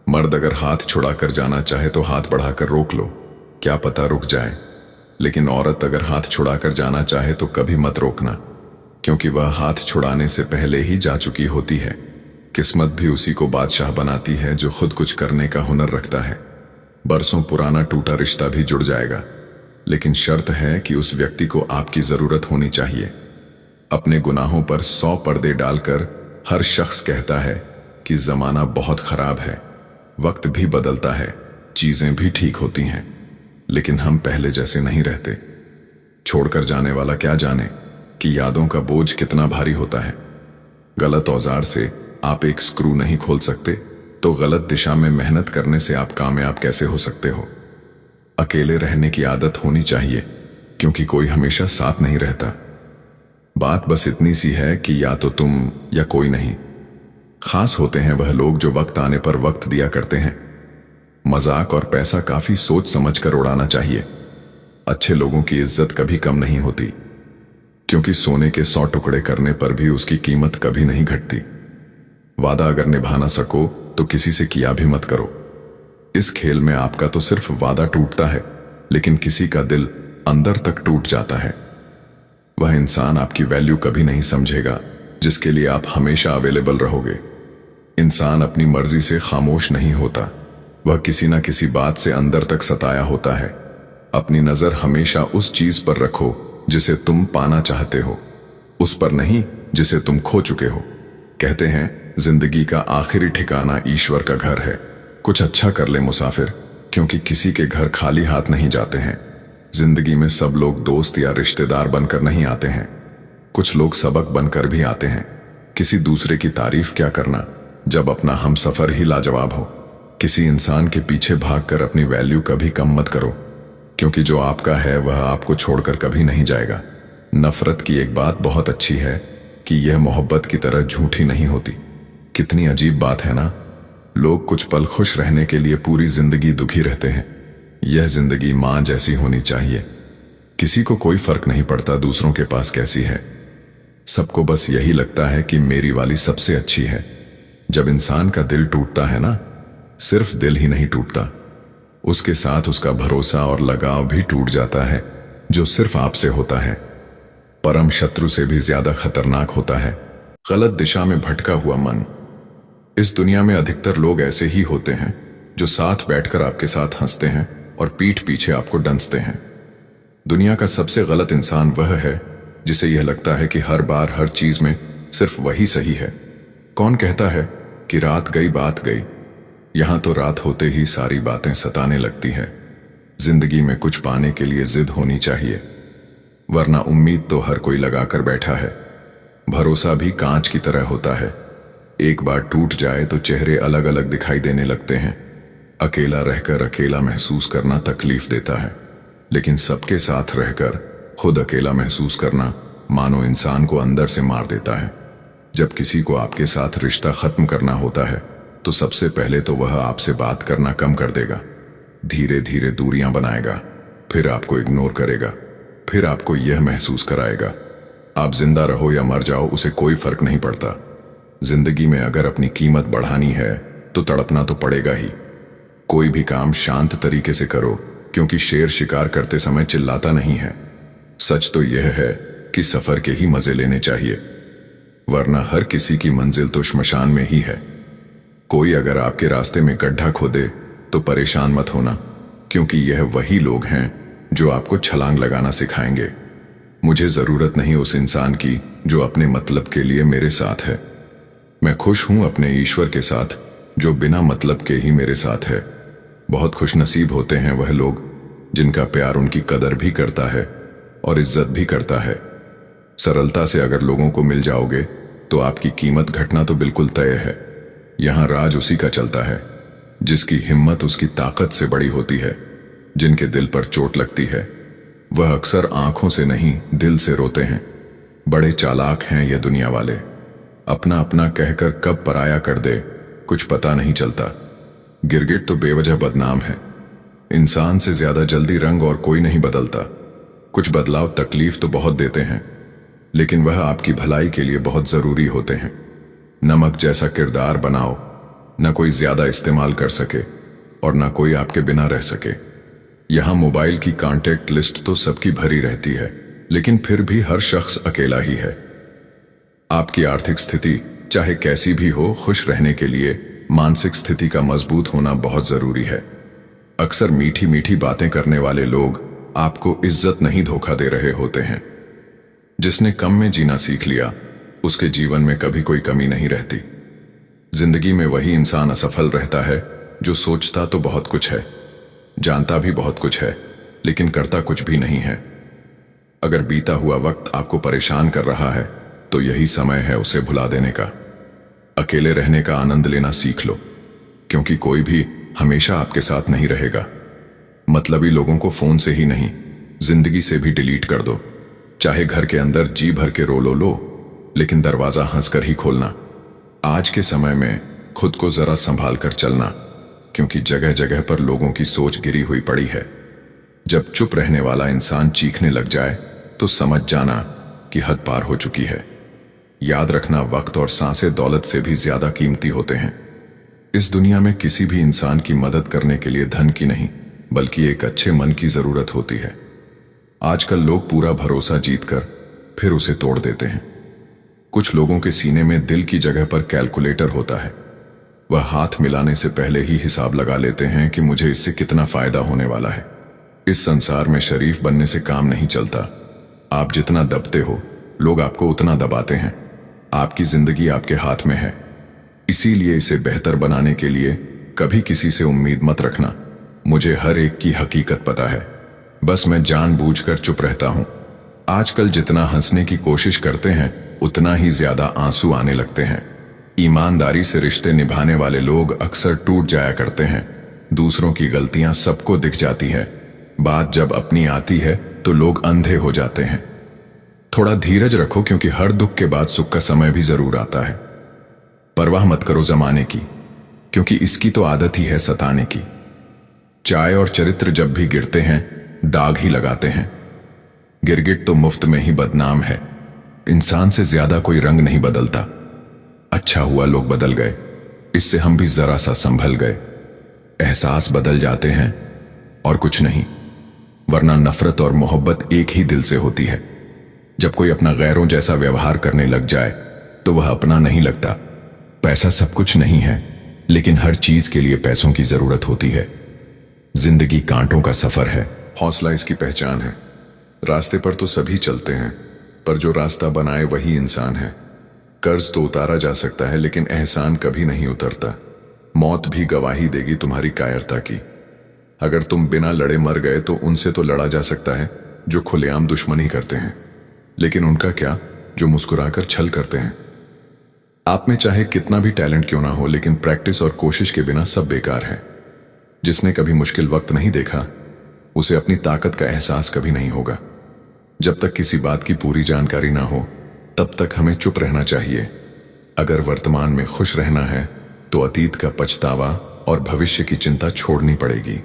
मर्द अगर हाथ छुड़ाकर जाना चाहे तो हाथ बढ़ाकर रोक लो, क्या पता रुक जाए। लेकिन औरत अगर हाथ छुड़ाकर जाना चाहे तो कभी मत रोकना, क्योंकि वह हाथ छुड़ाने से पहले ही जा चुकी होती है। किस्मत भी उसी को बादशाह बनाती है जो खुद कुछ करने का हुनर रखता है। बरसों पुराना टूटा रिश्ता भी जुड़ जाएगा, लेकिन शर्त है कि उस व्यक्ति को आपकी जरूरत होनी चाहिए। अपने गुनाहों पर 100 पर्दे डालकर हर शख्स कहता है कि जमाना बहुत खराब है, वक्त भी बदलता है, चीजें भी ठीक होती हैं, लेकिन हम पहले जैसे नहीं रहते। छोड़कर जाने वाला क्या जाने कि यादों का बोझ कितना भारी होता है। गलत औजार से आप एक स्क्रू नहीं खोल सकते, तो गलत दिशा में मेहनत करने से आप कामयाब कैसे हो सकते हो। अकेले रहने की आदत होनी चाहिए, क्योंकि कोई हमेशा साथ नहीं रहता। बात बस इतनी सी है कि या तो तुम या कोई नहीं। खास होते हैं वह लोग जो वक्त आने पर वक्त दिया करते हैं। मजाक और पैसा काफी सोच समझ कर उड़ाना चाहिए। अच्छे लोगों की इज्जत कभी कम नहीं होती, क्योंकि सोने के 100 टुकड़े करने पर भी उसकी कीमत कभी नहीं घटती। वादा अगर निभा ना सको तो किसी से किया भी मत करो। इस खेल में आपका तो सिर्फ वादा टूटता है, लेकिन किसी का दिल अंदर तक टूट जाता है। वह इंसान आपकी वैल्यू कभी नहीं समझेगा जिसके लिए आप हमेशा अवेलेबल रहोगे। इंसान अपनी मर्जी से खामोश नहीं होता, वह किसी ना किसी बात से अंदर तक सताया होता है। अपनी नजर हमेशा उस चीज पर रखो जिसे तुम पाना चाहते हो, उस पर नहीं जिसे तुम खो चुके हो। कहते हैं जिंदगी का आखिरी ठिकाना ईश्वर का घर है। कुछ अच्छा कर ले मुसाफिर, क्योंकि किसी के घर खाली हाथ नहीं जाते हैं। जिंदगी में सब लोग दोस्त या रिश्तेदार बनकर नहीं आते हैं, कुछ लोग सबक बनकर भी आते हैं। किसी दूसरे की तारीफ क्या करना जब अपना हमसफर ही लाजवाब हो। किसी इंसान के पीछे भागकर अपनी वैल्यू कभी कम मत करो, क्योंकि जो आपका है वह आपको छोड़कर कभी नहीं जाएगा। नफरत की एक बात बहुत अच्छी है कि यह मोहब्बत की तरह झूठी नहीं होती। कितनी अजीब बात है ना, लोग कुछ पल खुश रहने के लिए पूरी जिंदगी दुखी रहते हैं। यह जिंदगी मां जैसी होनी चाहिए। किसी को कोई फर्क नहीं पड़ता दूसरों के पास कैसी है, सबको बस यही लगता है कि मेरी वाली सबसे अच्छी है। जब इंसान का दिल टूटता है ना, सिर्फ दिल ही नहीं टूटता, उसके साथ उसका भरोसा और लगाव भी टूट जाता है, जो सिर्फ आपसे होता है। परम शत्रु से भी ज्यादा खतरनाक होता है गलत दिशा में भटका हुआ मन। इस दुनिया में अधिकतर लोग ऐसे ही होते हैं जो साथ बैठकर आपके साथ हंसते हैं और पीठ पीछे आपको डंसते हैं। दुनिया का सबसे गलत इंसान वह है जिसे यह लगता है कि हर बार हर चीज में सिर्फ वही सही है। कौन कहता है कि रात गई बात गई, यहां तो रात होते ही सारी बातें सताने लगती है। जिंदगी में कुछ पाने के लिए जिद होनी चाहिए, वरना उम्मीद तो हर कोई लगाकर बैठा है। भरोसा भी कांच की तरह होता है, एक बार टूट जाए तो चेहरे अलग अलग दिखाई देने लगते हैं। अकेला रहकर अकेला महसूस करना तकलीफ देता है, लेकिन सबके साथ रहकर खुद अकेला महसूस करना मानो इंसान को अंदर से मार देता है। जब किसी को आपके साथ रिश्ता खत्म करना होता है तो सबसे पहले तो वह आपसे बात करना कम कर देगा, धीरे धीरे दूरियां बनाएगा, फिर आपको इग्नोर करेगा, फिर आपको यह महसूस कराएगा आप जिंदा रहो या मर जाओ उसे कोई फर्क नहीं पड़ता। जिंदगी में अगर अपनी कीमत बढ़ानी है तो तड़पना तो पड़ेगा ही। कोई भी काम शांत तरीके से करो, क्योंकि शेर शिकार करते समय चिल्लाता नहीं है। सच तो यह है कि सफर के ही मजे लेने चाहिए, वरना हर किसी की मंजिल तो श्मशान में ही है। कोई अगर आपके रास्ते में गड्ढा खोदे तो परेशान मत होना, क्योंकि यह वही लोग हैं जो आपको छलांग लगाना सिखाएंगे। मुझे जरूरत नहीं उस इंसान की जो अपने मतलब के लिए मेरे साथ है। मैं खुश हूं अपने ईश्वर के साथ जो बिना मतलब के ही मेरे साथ है। बहुत खुशनसीब होते हैं वह लोग जिनका प्यार उनकी कदर भी करता है और इज्जत भी करता है। सरलता से अगर लोगों को मिल जाओगे तो आपकी कीमत घटना तो बिल्कुल तय है। यहां राज उसी का चलता है जिसकी हिम्मत उसकी ताकत से बड़ी होती है। जिनके दिल पर चोट लगती है वह अक्सर आंखों से नहीं दिल से रोते हैं। बड़े चालाक हैं ये दुनिया वाले, अपना अपना कहकर कब पराया कर दे कुछ पता नहीं चलता। गिरगिट तो बेवजह बदनाम है। इंसान से ज्यादा जल्दी रंग और कोई नहीं बदलता। कुछ बदलाव तकलीफ तो बहुत देते हैं, लेकिन वह आपकी भलाई के लिए बहुत जरूरी होते हैं। नमक जैसा किरदार बनाओ, न कोई ज्यादा इस्तेमाल कर सके और न कोई आपके बिना रह सके। यहां मोबाइल की कांटेक्ट लिस्ट तो सबकी भरी रहती है, लेकिन फिर भी हर शख्स अकेला ही है। आपकी आर्थिक स्थिति चाहे कैसी भी हो, खुश रहने के लिए मानसिक स्थिति का मजबूत होना बहुत जरूरी है। अक्सर मीठी मीठी बातें करने वाले लोग आपको इज्जत नहीं धोखा दे रहे होते हैं। जिसने कम में जीना सीख लिया उसके जीवन में कभी कोई कमी नहीं रहती। जिंदगी में वही इंसान असफल रहता है जो सोचता तो बहुत कुछ है, जानता भी बहुत कुछ है, लेकिन करता कुछ भी नहीं है। अगर बीता हुआ वक्त आपको परेशान कर रहा है तो यही समय है उसे भुला देने का। अकेले रहने का आनंद लेना सीख लो, क्योंकि कोई भी हमेशा आपके साथ नहीं रहेगा। मतलबी लोगों को फोन से ही नहीं, जिंदगी से भी डिलीट कर दो। चाहे घर के अंदर जी भर के रो लो, लेकिन दरवाजा हंसकर ही खोलना। आज के समय में खुद को जरा संभाल कर चलना, क्योंकि जगह जगह पर लोगों की सोच गिरी हुई पड़ी है। जब चुप रहने वाला इंसान चीखने लग जाए तो समझ जाना कि हद पार हो चुकी है। याद रखना, वक्त और सांसें दौलत से भी ज्यादा कीमती होते हैं। इस दुनिया में किसी भी इंसान की मदद करने के लिए धन की नहीं, बल्कि एक अच्छे मन की जरूरत होती है। आजकल लोग पूरा भरोसा जीतकर फिर उसे तोड़ देते हैं। कुछ लोगों के सीने में दिल की जगह पर कैलकुलेटर होता है। वह हाथ मिलाने से पहले ही हिसाब लगा लेते हैं कि मुझे इससे कितना फायदा होने वाला है। इस संसार में शरीफ बनने से काम नहीं चलता। आप जितना दबते हो, लोग आपको उतना दबाते हैं। आपकी जिंदगी आपके हाथ में है, इसीलिए इसे बेहतर बनाने के लिए कभी किसी से उम्मीद मत रखना। मुझे हर एक की हकीकत पता है, बस मैं जानबूझकर चुप रहता हूं। आजकल जितना हंसने की कोशिश करते हैं, उतना ही ज्यादा आंसू आने लगते हैं। ईमानदारी से रिश्ते निभाने वाले लोग अक्सर टूट जाया करते हैं। दूसरों की गलतियां सबको दिख जाती है, बात जब अपनी आती है तो लोग अंधे हो जाते हैं। थोड़ा धीरज रखो, क्योंकि हर दुख के बाद सुख का समय भी जरूर आता है। परवाह मत करो जमाने की, क्योंकि इसकी तो आदत ही है सताने की। चाय और चरित्र जब भी गिरते हैं, दाग ही लगाते हैं। गिरगिट तो मुफ्त में ही बदनाम है। इंसान से ज्यादा कोई रंग नहीं बदलता। अच्छा हुआ लोग बदल गए, इससे हम भी जरा सा संभल गए। एहसास बदल जाते हैं और कुछ नहीं, वरना नफरत और मोहब्बत एक ही दिल से होती है। जब कोई अपना गैरों जैसा व्यवहार करने लग जाए तो वह अपना नहीं लगता। पैसा सब कुछ नहीं है, लेकिन हर चीज के लिए पैसों की जरूरत होती है। जिंदगी कांटों का सफर है, हौसला इसकी पहचान है। रास्ते पर तो सभी चलते हैं, पर जो रास्ता बनाए वही इंसान है। कर्ज तो उतारा जा सकता है, लेकिन एहसान कभी नहीं उतरता। मौत भी गवाही देगी तुम्हारी कायरता की। अगर तुम बिना लड़े मर गए तो उनसे तो लड़ा जा सकता है जो खुलेआम दुश्मनी करते हैं, लेकिन उनका क्या जो मुस्कुराकर छल करते हैं। आप में चाहे कितना भी टैलेंट क्यों ना हो, लेकिन प्रैक्टिस और कोशिश के बिना सब बेकार है। जिसने कभी मुश्किल वक्त नहीं देखा, उसे अपनी ताकत का एहसास कभी नहीं होगा। जब तक किसी बात की पूरी जानकारी ना हो, तब तक हमें चुप रहना चाहिए। अगर वर्तमान में खुश रहना है तो अतीत का पछतावा और भविष्य की चिंता छोड़नी पड़ेगी।